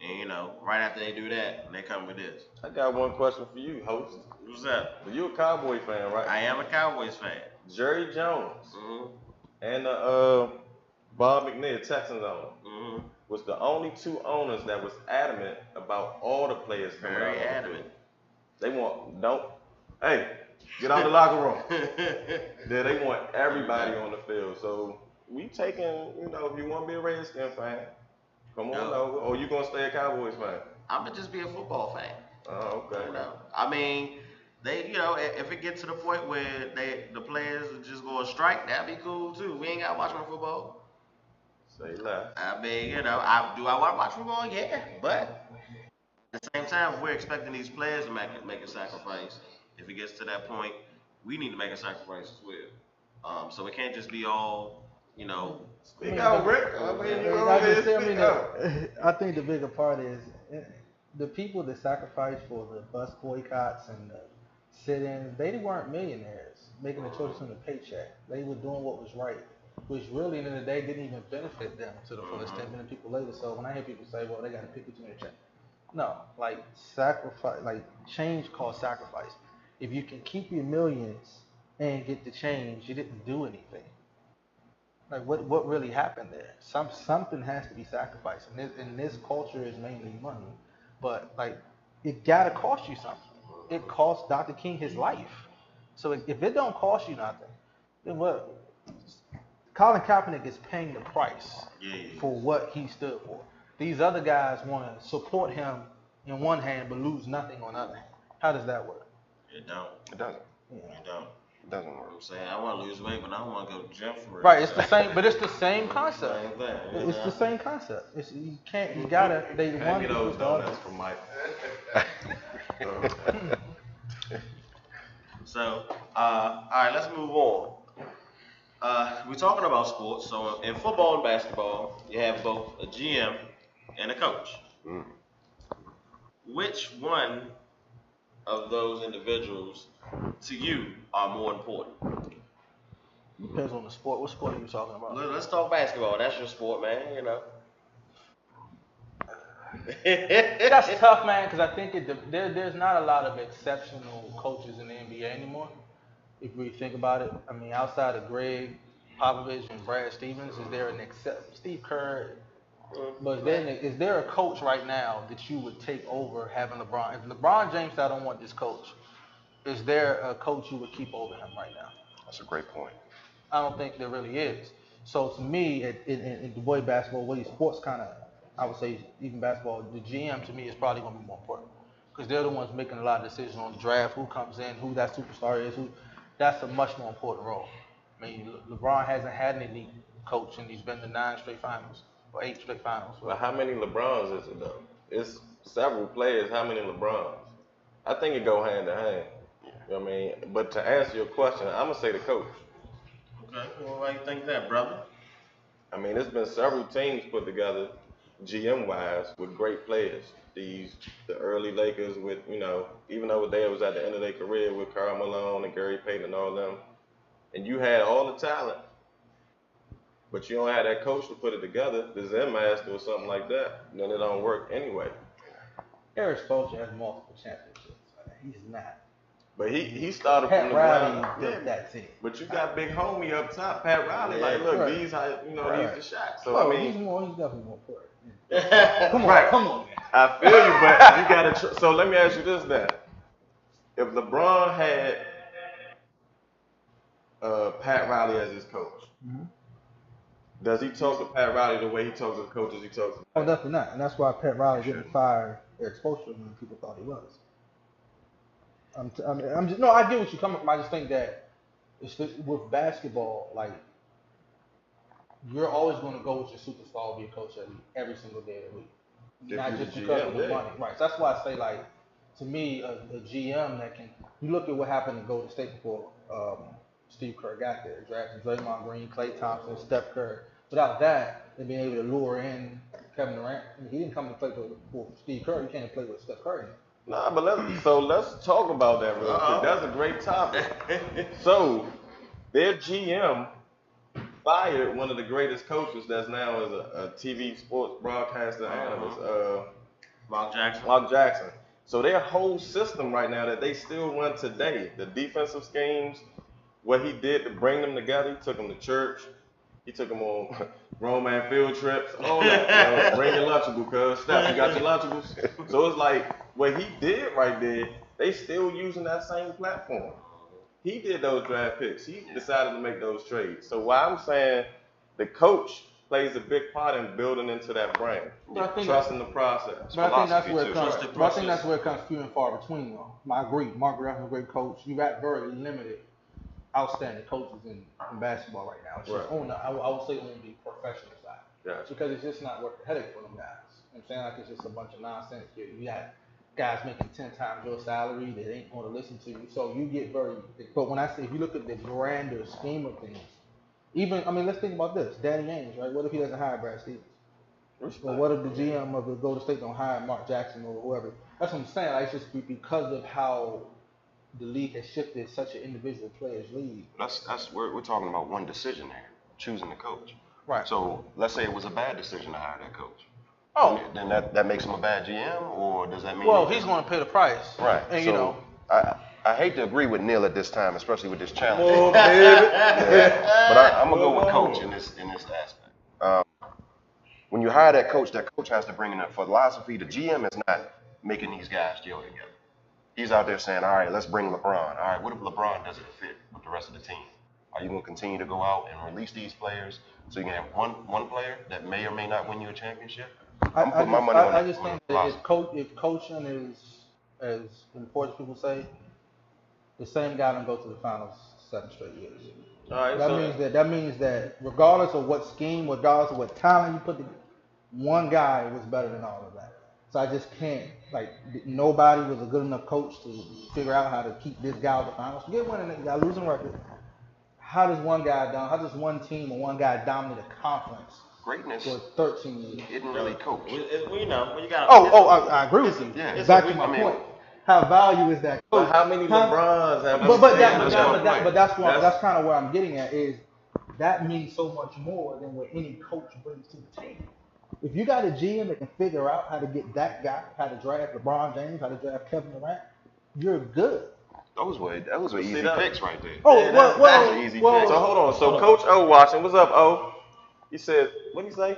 And right after they do that, they come with this. I got one question for you, host. What's that? You a Cowboy fan, right? I am a Cowboys fan. Jerry Jones Mm-hmm. and Bob McNair, Texans owner, Mm-hmm. was the only two owners that was adamant about all the players coming out. Very adamant. They hey, get out the locker room. Yeah, they want everybody on the field. So we taking, if you want to be a Redskin fan, come on over. Or you gonna stay a Cowboys fan? I'm gonna just be a football fan. Oh, okay. I mean, if it gets to the point where the players are just going to strike, that'd be cool too. We ain't gotta watch no football. Say less. I mean, do I want to watch football? Yeah, but at the same time, we're expecting these players to make a sacrifice. If it gets to that point, we need to make a sacrifice as well. So it can't just be all, Speak out, Rick. I think the bigger part is the people that sacrificed for the bus boycotts and the sit-ins. They weren't millionaires making a choice from the paycheck. They were doing what was right, which really, in the end of the day, didn't even benefit them to the full extent. And people later. So when I hear people say, "Well, they got to pick between a check," no, sacrifice, change costs sacrifice. If you can keep your millions and get the change, you didn't do anything. What really happened there? Something has to be sacrificed, and this culture is mainly money, but it gotta cost you something. It cost Dr. King his life. So if it don't cost you nothing, then what? Colin Kaepernick is paying the price for what he stood for. These other guys want to support him in one hand but lose nothing on the other hand. How does that work? It don't. It doesn't. Yeah. It don't. It doesn't work. I'm saying I want to lose weight, but I don't want to go to the gym for it. Right, it's the same, but it's the same concept. Same thing. It's the same concept. You gotta. They want those donuts from Mike. So, all right, let's move on. We're talking about sports. So in football and basketball, you have both a GM and a coach. Mm. Which one of those individuals to you are more important? Depends on the sport. What sport are you talking about? Let's talk basketball. That's your sport, man. That's tough, man, because I think there's not a lot of exceptional coaches in the NBA anymore. If we think about it, I mean, outside of Greg Popovich and Brad Stevens, is there an exception? Steve Kerr. But then, is there a coach right now that you would take over having LeBron? If LeBron James said, I don't want this coach, is there a coach you would keep over him right now? That's a great point. I don't think there really is. So to me, in the boy basketball, what sports kind of, I would say, even basketball, the GM to me is probably going to be more important because they're the ones making a lot of decisions on the draft, who comes in, who that superstar is, that's a much more important role. I mean, LeBron hasn't had an elite coach, and he's been to 9 straight finals or 8 straight finals. But how many LeBrons is it though? It's several players. How many LeBrons? I think it go hand in hand. You know what I mean? But to answer your question, I'm gonna say the coach. Okay. Well, why do you think that, brother? I mean, there's been several teams put together, GM-wise, with great players. The early Lakers with, even though they was at the end of their career with Karl Malone and Gary Payton and all them, and you had all the talent, but you don't have that coach to put it together, the Zen master or something like that, then it don't work anyway. Eric Spoelstra has multiple championships. He's not. But he started Pat from the Riley ground. built that team. But you got big homie up top, Pat Riley. Look, these these the shots. So he's definitely more important. Come on, man. I feel you, but you gotta. So let me ask you this then: if LeBron had Pat Riley as his coach, does he talk to Pat Riley the way he talks to the coaches he talks to? Oh, definitely not. And that's why Pat Riley didn't fire Eric Spoelstra when people thought he was. I get what you're coming from. I just think that with basketball, you're always going to go with your superstar or your coach every single day of the week. Not just because of the money. Right. So that's why I say, to me, a GM that can, you look at what happened in Golden State before Steve Kerr got there, drafting Draymond Green, Klay Thompson, Steph Curry. Without that, and being able to lure in Kevin Durant, he didn't come to play for Steve Kerr. You can't play with Steph Curry. Nah, but let's talk about that real quick. That's a great topic. So, their GM fired one of the greatest coaches that's now is a TV sports broadcaster analyst, Mark Jackson. Mark Jackson. So their whole system right now that they still run today, the defensive schemes, what he did to bring them together, he took them to church, he took them on grown man field trips, all that. Bring your Lunchable, cuz. Steph, you got your Lunchables? So it's like, what he did right there, they still using that same platform. He did those draft picks. He decided to make those trades. So why I'm saying the coach plays a big part in building into that brand, trusting the process. But I think that's where it comes. Trust the But I think that's process. where it comes few and far between, though. I agree. Mark Jackson's a great coach. You got very limited, outstanding coaches in basketball right now. It's just on the, I would say on the professional side. Gotcha. Because it's just not worth the headache for them guys. You know what I'm saying? Like, it's just a bunch of nonsense. You got guys making 10 times your salary that ain't going to listen to you. So you get very, but when I say, if you look at the grander scheme of things, even, I mean, let's think about this. Danny Ainge, right? What if he doesn't hire Brad Stevens? Or what if the GM of the Golden State don't hire Mark Jackson or whoever? That's what I'm saying. Like, it's just because of how the league has shifted such an individual player's league. We're talking about one decision there, choosing the coach. Right. So let's say it was a bad decision to hire that coach. Oh. Then that makes him a bad GM, or does that mean? Well, he's going to pay the price. Right. And, so you know. I hate to agree with Neil at this time, especially with this challenge. Oh, baby. But I'm gonna go with coach in this aspect. When you hire that coach has to bring in a philosophy. The GM is not making these guys gel together. He's out there saying, all right, let's bring LeBron. All right, what if LeBron doesn't fit with the rest of the team? Are you gonna continue to go out and release these players so you can have one player that may or may not win you a championship? I'm putting my money on I just think that if coaching is as important as people say, the same guy don't go to the finals 7 straight years. All right, That means that regardless of what scheme, regardless of what talent you put together, one guy was better than all of that. So I just can't, like, nobody was a good enough coach to figure out how to keep this guy out of the finals. Forget winning, you got losing record. How does one team or one guy dominate a conference? Greatness for 13 years. Isn't really coach. We know. When you got I agree with you. Yeah, Back to my point. How value is that coach? But how many LeBrons have But that's kind of where I'm getting at is that means so much more than what any coach brings to the table. If you got a GM that can figure out how to get that guy, how to draft LeBron James, how to draft Kevin Durant, you're good. Those were easy picks right there. That's an easy pick. So hold on. So Coach O watching. What's up, O? He said, what did he say?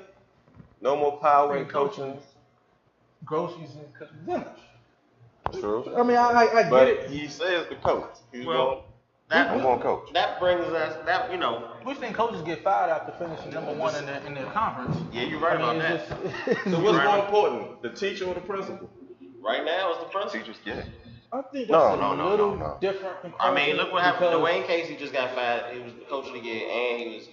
No more power in coaching. Groceries and dinners. True. I mean, I get it. He says the coach. I'm going coach. That brings us, We think coaches get fired after finishing number one in their conference. Yeah, you're right about that. So what's more important, the teacher or the principal? Right now, it's the principal. Teachers get it. I think it's a little different. I mean, look what happened. Dwayne Casey just got fired. He was the coach of the year, and he was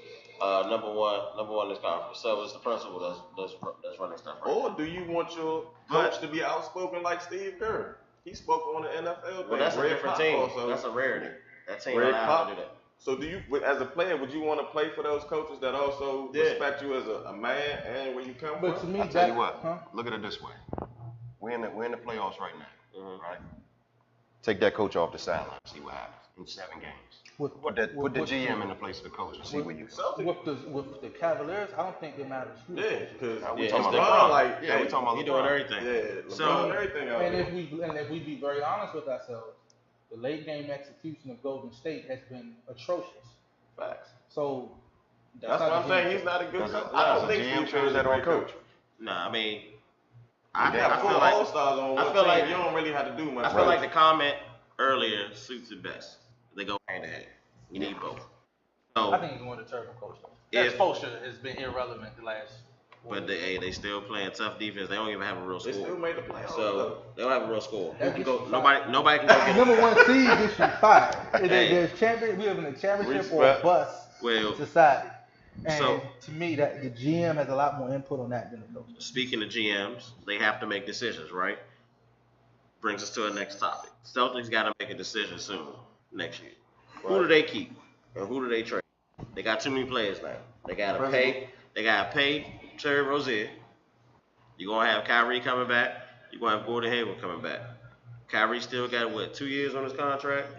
number one in this conference. So it's the principal that's running stuff right Or do you want your coach to be outspoken like Steve Kerr? He spoke on the NFL. Well, that's a different team. Also. That's a rarity. That team allowed to do that. So do you, as a player, would you want to play for those coaches that also respect you as a man and where you come from? To me, I'll tell you what. Look at it this way. We're in the playoffs right now, right? Take that coach off the sideline, see what happens in 7 games. Put the GM in the place of the coach and see where you go. With the Cavaliers, I don't think it matters. Because we're talking about LeBron. We're talking about he doing everything. Yeah, so everything out and there. if we be very honest with ourselves, the late game execution of Golden State has been atrocious. Facts. So that's what I'm saying. He's not a good coach. I don't think Steve Kerr is a great coach. Nah, I mean, I feel like All-Stars on one team, you don't really have to do much. I feel like the comment earlier suits it best. They go hand in hand. You need both. So I think he's one of the terrible coaches. That exposure has been irrelevant the last. But they still playing tough defense. They don't even have a real score. They still made the playoffs. So they don't have a real score. Nobody can go get number one seed gets you fired. There's champion. We live in a championship or a bust society. And to me, that the GM has a lot more input on that than the coach. Speaking of GMs, they have to make decisions, right? Brings us to our next topic. Celtics got to make a decision soon next year. Right. Who do they keep and who do they trade? They got too many players now. They got to pay. They got to pay Terry Rozier. You're gonna have Kyrie coming back. You're gonna have Gordon Hayward coming back. Kyrie still got 2 years on his contract.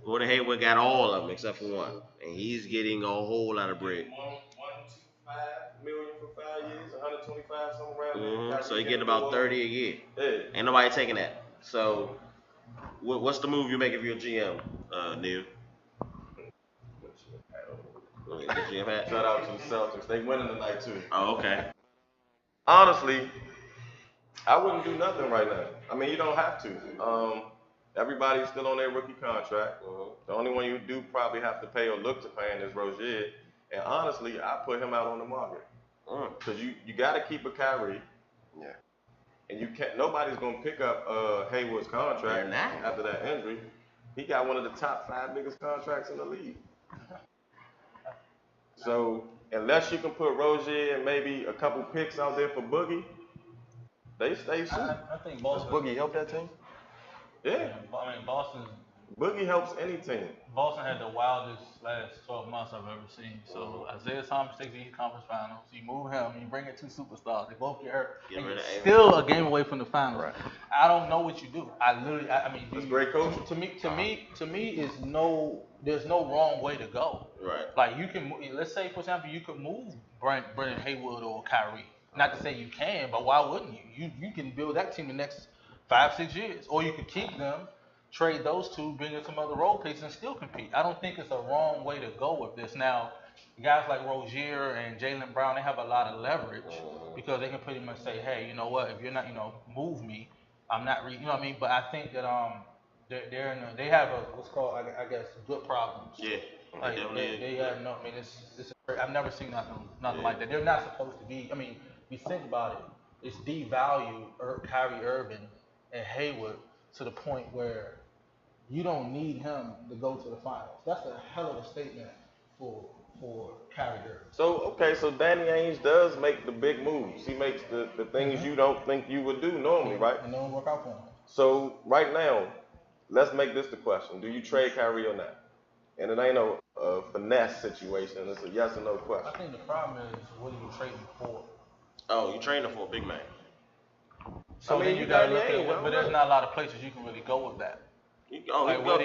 Gordon Hayward got all of them except for one, and he's getting a whole lot of bread. $125 million for 5 years, 125 somewhere around So he getting about 30 a year. Yeah. Ain't nobody taking that. So what's the move you make if you're a GM, Neil? The GM hat? Shout out to the Celtics. They winning tonight too. Oh, okay. Honestly, I wouldn't do nothing right now. I mean, you don't have to. Everybody's still on their rookie contract. The only one you do probably have to pay or look to paying is Rozier. And honestly, I put him out on the market. Because you got to keep a Kyrie. Yeah. And you can't. Nobody's gonna pick up Hayward's contract after that injury. He got one of the top 5 biggest contracts in the league. So unless you can put Rozier and maybe a couple picks out there for Boogie, they stay suit. I think Boston. Does Boogie help that team? Yeah. I mean, Boston Boogie helps any team. Boston had the wildest last 12 months I've ever seen. So Isaiah Thomas takes the East Conference Finals. You move him, you bring in 2 superstars. They both get hurt. And you're still a game away from the finals. Right. I don't know what you do. I mean, That's great coaching. To me, there's no wrong way to go. Right. Like you can, let's say for example, you could move Brendan Haywood or Kyrie. Not to say you can, but why wouldn't you? You can build that team the next 5-6 years, or you could keep them. Trade those 2, bring in some other role players, and still compete. I don't think it's a wrong way to go with this. Now, guys like Rozier and Jaylen Brown, they have a lot of leverage because they can pretty much say, hey, you know what? If you're not, move me, I'm not. You know what I mean? But I think that they have what's called, I guess, good problems. Yeah. Like they have no. I mean, I've never seen nothing like that. They're not supposed to be. I mean, if you think about it, it's devalued Kyrie Irving and Hayward to the point where you don't need him to go to the finals. That's a hell of a statement for Kyrie Irving. So Danny Ainge does make the big moves. He makes the things you don't think you would do normally, right? And don't work out for him. So right now, let's make this the question: do you trade Kyrie or not? And it ain't a finesse situation. It's a yes or no question. I think the problem is, what are you trading for? Oh, you trading for a big man. So I mean, then you gotta look at, but there's not a lot of places you can really go with that. You go right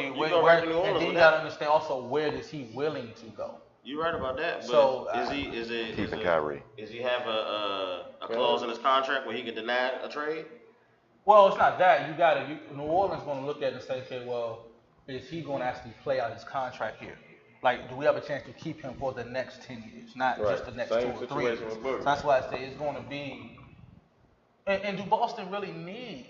to New Orleans and then you gotta understand also where is he willing to go. You're right about that. But so Is he have a clause in his contract where he can deny a trade? Well, it's not that. New Orleans going to look at it and say, okay, well, is he going to actually play out his contract here? Like, do we have a chance to keep him for the next 10 years, not just the next 2 or 3 years? So that's why I say it's going to be. And do Boston really need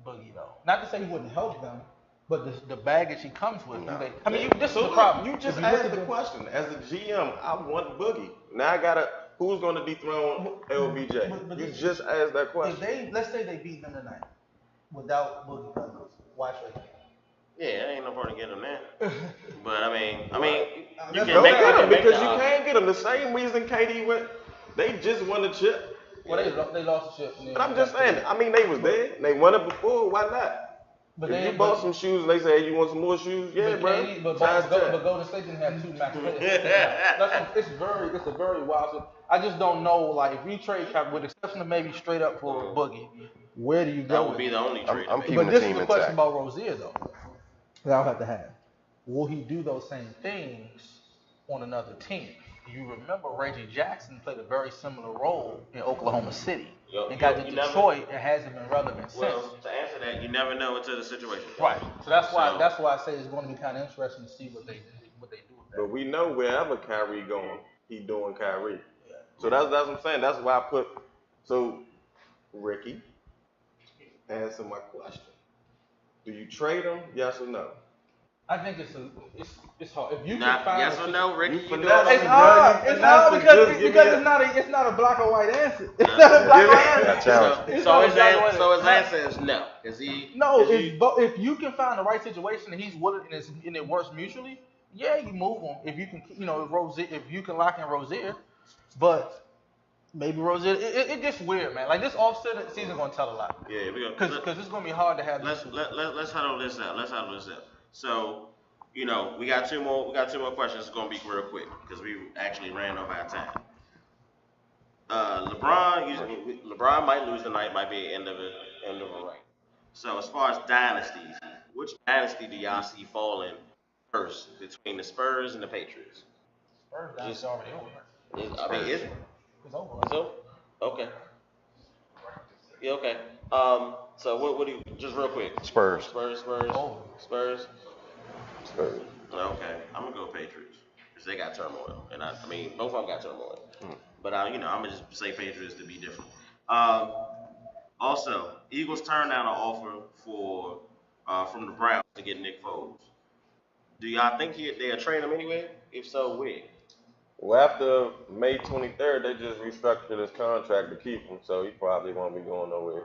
Boogie though? Not to say he wouldn't help them, but the baggage he comes with. No. I mean, this is the problem. You just asked the question. As a GM, I want Boogie. Now I gotta. Who's going to dethrone LBJ? But you just asked that question. Let's say they beat them tonight without Boogie Cousins. Why trade him? Yeah, ain't no point in getting him there. But I mean, you can make him because you can't get him. The same reason KD went. They just won the chip. Well, they lost the chip. But I'm just saying. I mean, they was there. They won it before. Why not? But if you bought some shoes and they say, hey, you want some more shoes? Yeah, bro. But Golden State didn't have 2 max players. It's a very wild. I just don't know. Like, if you trade Cap, with the exception of maybe straight up for Boogie, where do you go? That would be the only trade. I'm keeping the team intact. But this is the question about Rozier, though, that I'll have to have. Will he do those same things on another team? You remember Reggie Jackson played a very similar role in Oklahoma City and got to Detroit and hasn't been relevant since. Well, to answer that, you never know until the situation. Right. So that's why I say it's going to be kind of interesting to see what they do with that. But we know wherever Kyrie going, he doing Kyrie. Yeah. So that's what I'm saying. That's why I put. So Ricky, answer my question. Do you trade him? Yes or no? I think it's hard. If you can find yes or no, Ricky, it's hard. It's hard because it's not a black or white answer. It's not a black or white answer. So his answer is no. If you can find the right situation and he's willing and it works mutually, yeah, you move him. If you can, if you can lock in Rozier, but maybe Rozier, it gets weird, man. Like this off-season gonna tell a lot. Yeah, because it's gonna be hard to have. Let's huddle this out. So, we got two more questions. It's gonna be real quick because we actually ran over our time. LeBron might lose tonight. Might be end of a reign. So as far as dynasties, which dynasty do y'all see falling first between the Spurs and the Patriots? Spurs dynasty already over. Is it? It's over. So okay. Yeah, okay. So what do you, just real quick? Spurs. Spurs. Okay, I'm gonna go Patriots because they got turmoil, and I mean both of them got turmoil. But I'm gonna just say Patriots to be different. Um, Also, Eagles turned down an offer for from the Browns to get Nick Foles. Do y'all think they'll trade him anyway? If so, where? Well, after May 23rd, they just restructured his contract to keep him, so he probably won't be going nowhere.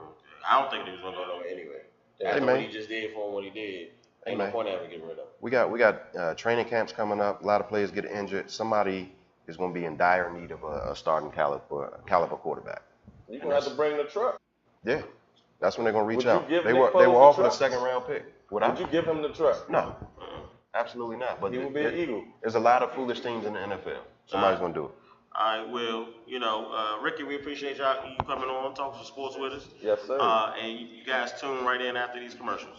I don't think he was gonna go nowhere anyway. After what he just did for him, what he did, ain't no point having to get rid of him. We got training camps coming up. A lot of players get injured. Somebody is going to be in dire need of a starting caliber quarterback. You're going to have to bring the truck. Yeah, that's when they're going to reach Would out. You give they Nick were Foles offered the a truck? 2nd round pick. Would you give him the truck? No, absolutely not. But he would be an Eagle. There's a lot of foolish teams in the NFL. Somebody's going to do it. All right, well, Ricky, we appreciate you coming on, talking sports with us. Yes, sir. And you guys tune right in after these commercials.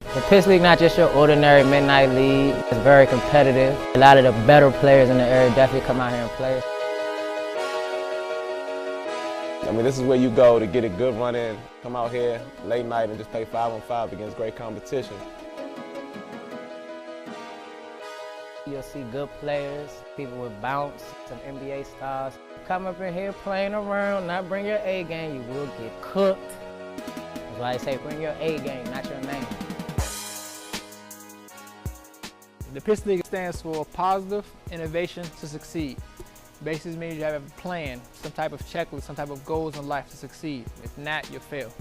The Piss League not just your ordinary midnight league. It's very competitive. A lot of the better players in the area definitely come out here and play. I mean, this is where you go to get a good run in, come out here late night and just play 5-on-5 against great competition. You'll see good players, people with bounce, some NBA stars. Come up in here playing around, not bring your A game, you will get cooked. That's why I say bring your A game, not your name. The Piss League stands for Positive Innovation to Succeed. Basically means you have a plan, some type of checklist, some type of goals in life to succeed. If not, you'll fail.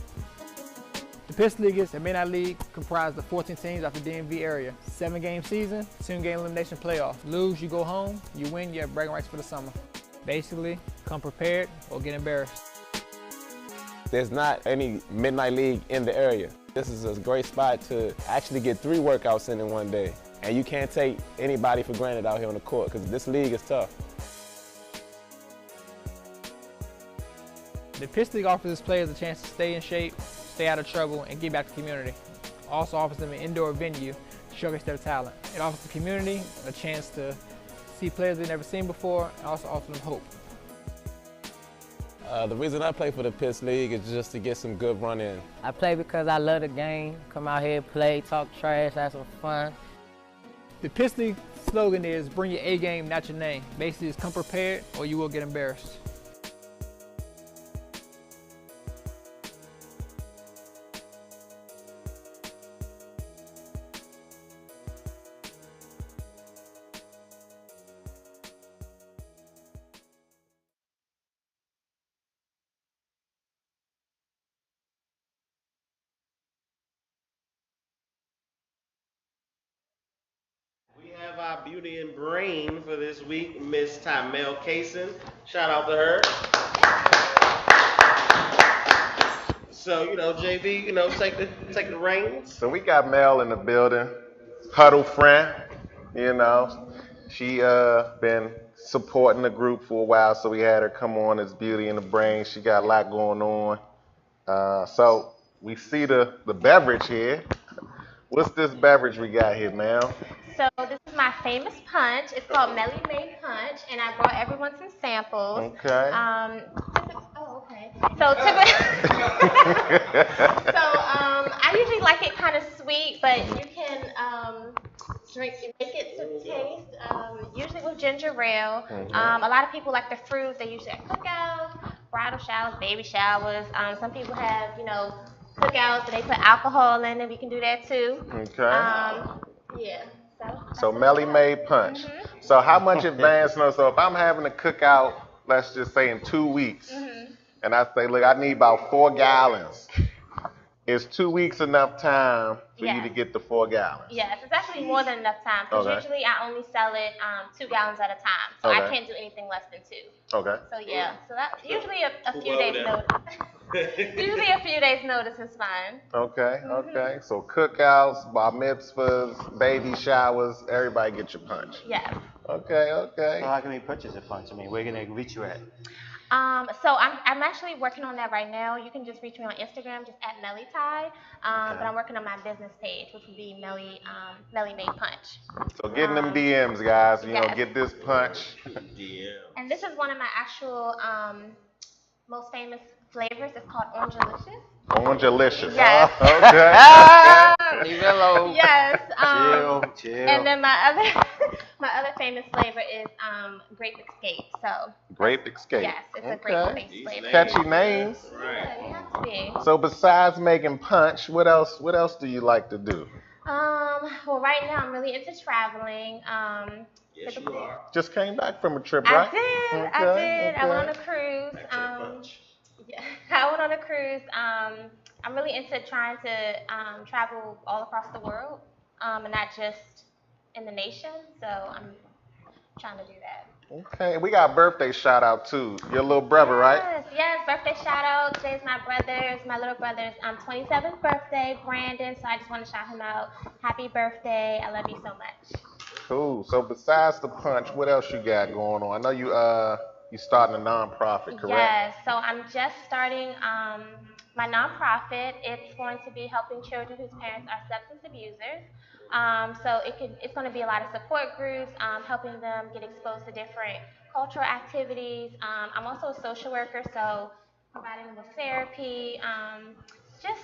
The Piss League is a midnight league comprised of 14 teams out the DMV area. 7-game season, 2-game elimination playoff. Lose, you go home. You win, you have bragging rights for the summer. Basically, come prepared or get embarrassed. There's not any midnight league in the area. This is a great spot to actually get 3 workouts in one day. And you can't take anybody for granted out here on the court because this league is tough. The Piss League offers its players a chance to stay in shape, stay out of trouble, and get back to the community. Also offers them an indoor venue to showcase their talent. It offers the community a chance to see players they've never seen before, and also offers them hope. The reason I play for the Piss League is just to get some good run in. I play because I love the game. Come out here, play, talk trash, have some fun. The Piss League slogan is bring your A game, not your name. Basically, it's come prepared or you will get embarrassed. We have our beauty and brain for this week, Miss Tymel Kaysen. Shout out to her. So, JB, take the reins. So we got Mel in the building, Huddle friend, She been supporting the group for a while, so we had her come on as Beauty and the Brain. She got a lot going on. So we see the beverage here. What's this beverage we got here, Mel? So this is my famous punch. It's called Melly May Punch, and I brought everyone some samples. Okay. Okay. So I usually like it kind of sweet, but you can make it to taste. Usually with ginger ale. A lot of people like the fruit. They usually have cookouts, bridal showers, baby showers. Some people have, cookouts, and they put alcohol in it. We can do that too. Okay. Yeah. So Melly May Punch. So how much advance? So if I'm having a cookout, let's just say in 2 weeks, and I say, look, I need about 4 gallons. Is 2 weeks enough time for you to get the 4 gallons? Yes, it's actually more than enough time because usually I only sell it 2 gallons at a time, so I can't do anything less than 2. Okay. So yeah, so that's usually a few days notice. Usually a few days notice is fine. Okay, okay. So cookouts, bar mitzvahs, baby showers, everybody get your punch. Yes. Okay, okay. So how can we purchase a punch? I mean, where can they reach you at? So I'm actually working on that right now. You can just reach me on Instagram, just at Melly Ty. But I'm working on my business page, which would be Melly Made Punch. So get in them DMs, guys. You know, yes. get this punch. And this is one of my actual most famous flavors. It's called Orangelicious. Orangelicious. Yes. Okay. Leave it alone. Yes. Chill. And then my other famous flavor is Grape Escape. So. Grape Escape. Yes, it's a grape-based flavor. Catchy names. Yeah, you have to be. So besides making punch, what else do you like to do? Well, right now I'm really into traveling. Yes, you are. Just came back from a trip, right? I did. I went on a cruise. Yeah, I went on a cruise. I'm really into trying to travel all across the world, and not just in the nation. So I'm trying to do that. Okay, we got a birthday shout out too. Your little brother, right? Yes, birthday shout out. Today's my little brother's 27th birthday, Brandon. So I just want to shout him out. Happy birthday. I love you so much. Cool. So besides the punch, what else you got going on? I know you starting a nonprofit, correct? Yes. So I'm just starting my nonprofit. It's going to be helping children whose parents are substance abusers. So it's going to be a lot of support groups, helping them get exposed to different cultural activities. I'm also a social worker, so providing them with therapy. I'm just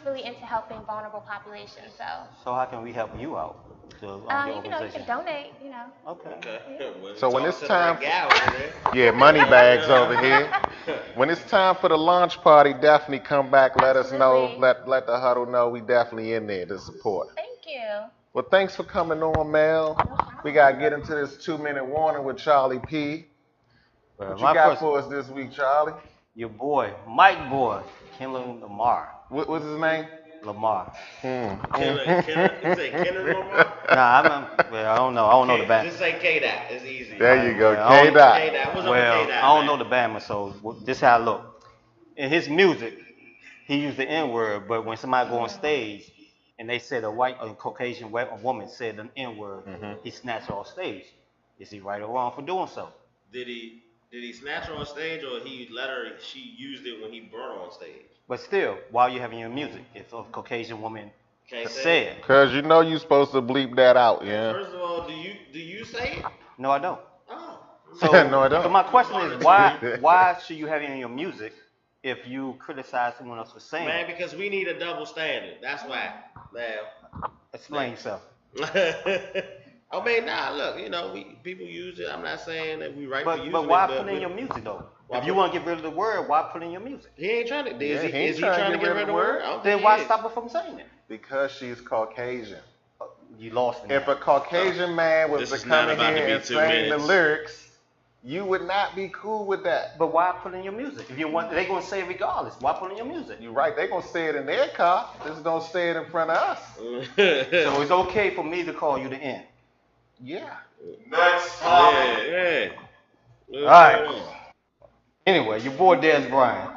really into helping vulnerable populations. So how can we help you out? You can donate. Okay. So when it's time, money bags over here. When it's time for the launch party, definitely come back. Let us know. Let the huddle know we definitely in there to support. Thank you. Well, thanks for coming on, Mel. We gotta get into this 2-minute warning with Charlie P. What you got for us this week, Charlie? Your boy, Mike Boy, Kendrick Lamar. What's his name? Lamar. Kendrick Lamar? Nah, I don't know. I don't know the band. Just say K-Dot. It's easy. There you go, K-Dot. I don't know the band, so this is how I look. In his music, he used the N-word, but when somebody go on stage and they said a Caucasian woman said an N-word, he snatched her off stage. Is he right or wrong for doing so? Did he snatch her on stage, or she used it when he brought her on stage? But still, while you're having your music, if a Caucasian woman said. Because you're supposed to bleep that out, yeah. First of all, do you say it? No, I don't. Oh. So, no, I don't. So my question is, why should you have it in your music if you criticize someone else for saying it? Man, because we need a double standard. That's why. Now. Explain yourself. I mean, look, people use it. I'm not saying that we right for using it. But why put it in your music, though? If you want to get rid of the word, why put it in your music? He ain't trying to. Is he trying to get rid of the word? Then why stop her from saying it? Because she's Caucasian. You lost me. If a Caucasian man was to come in here and sing the lyrics, you would not be cool with that. But why put it in your music? If you want, they're gonna say it regardless. Why put it in your music? You're right. They're gonna say it in their car. Just don't say it in front of us. So it's okay for me to call you the N. Yeah. Next topic. Yeah. All right. Anyway, your boy Dez Bryant.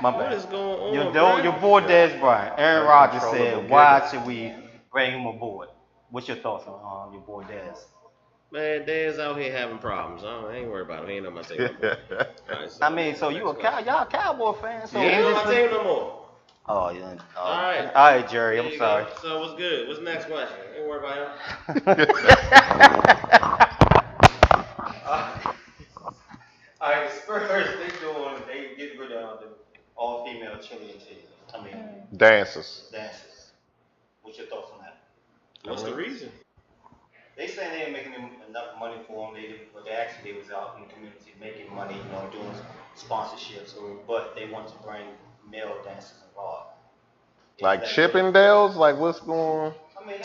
My bad. What is going on? Your boy Dez Bryant. Aaron Rodgers said, "Why should we bring him aboard?" What's your thoughts on your boy Dez? Man, Dez out here having problems. I ain't worried about him. He ain't on my team no more. Right, I mean, so y'all Cowboy fans. So he ain't on my team no more. Oh, yeah. All right. All right, Jerry. I'm sorry. So what's good? What's the next question? Ain't worried about him. All right, the Spurs, they get rid of the all-female cheerleading team. I mean, dancers. What's your thoughts on that? What's the reason? They saying they ain't making enough money for them. But they was out in the community making money, doing sponsorships. But they want to bring male dancers involved. Like Chippendales? Like what's going? I mean,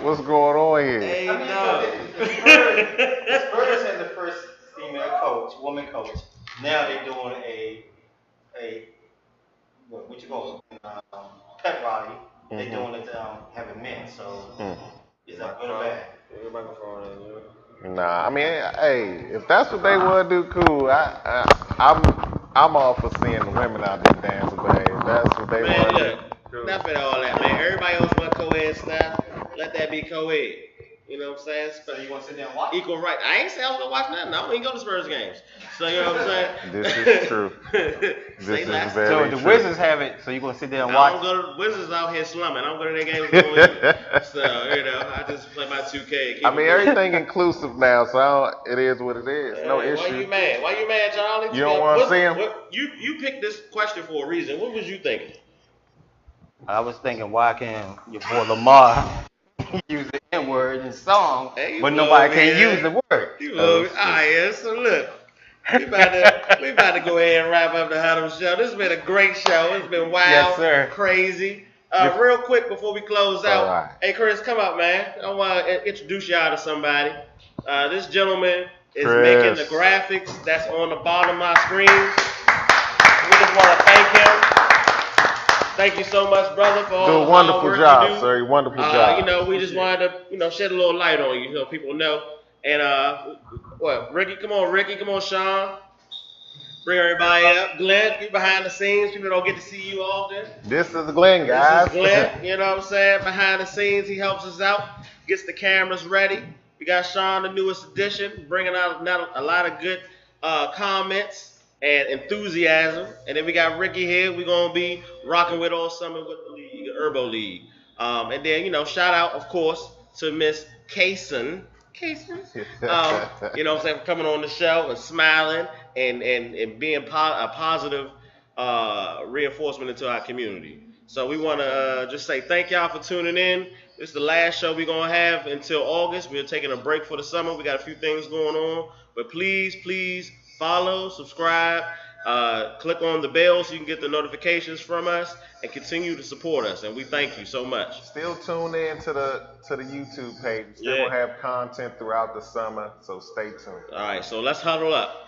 what's going on here? The Spurs had the first female woman coach. Now they're doing a what you call it, pep rally. They're doing it having men. So is that good or bad? Nah, I mean, hey, if that's what they want to do, cool. I'm all for seeing the women out there dancing, but hey, That's what they Man, want. look, enough of all that, man. Everybody else want co-ed stuff. Let that be co-ed. You know what I'm saying? So you want to sit there and watch? Equal right. I ain't say I was gonna watch nothing. I don't even go to Spurs games. So you know what I'm saying? This is true. Say less. very So the true. Wizards have it, so you gonna sit there and I watch? don't go to Wizards out here slumming. I don't go to their games no more either. So you know, I just play my 2K. And keep I mean, it moving. everything inclusive now, so it is what it is. No Why issue. you mad? Why you mad, Charlie? You don't want to see him? You picked this question for a reason. What was you thinking? I was thinking, why can your boy Lamar use the N-word in song, but nobody can use the word? Alright, so look. We about to go ahead and wrap up the Huddle show. This has been a great show. It's been wild, Yes, sir. crazy. Real quick before we close out, right. Hey Chris, come up, man. I want to introduce y'all to somebody. This gentleman is Chris. making the graphics that's on the bottom of my screen. We just want to thank him. Thank you so much, brother, for all Do a the wonderful hard work job, you do. sir. Wonderful job. You know, we just wanted to, shed a little light on you, so people know. And Ricky, come on, Sean. Bring everybody up. Glenn, you behind the scenes. People don't get to see you often. This is Glenn, guys. This is Glenn, you know what I'm saying? Behind the scenes, he helps us out, gets the cameras ready. We got Sean, the newest addition, bringing out a lot of good comments and enthusiasm. And then we got Ricky here. We're going to be rocking with all summer with the league, the Herbo League. And then, shout out, of course, to Miss Kaysen. You know what I'm saying, for coming on the show and smiling and being a positive reinforcement into our community. So we want to just say thank y'all for tuning in. This is the last show we're going to have until August. We're taking a break for the summer. We got a few things going on. But please follow, subscribe, click on the bell so you can get the notifications from us and continue to support us. And we thank you so much. Still tune in to the YouTube page. Still gonna have content throughout the summer, so stay tuned. All right, so let's huddle up.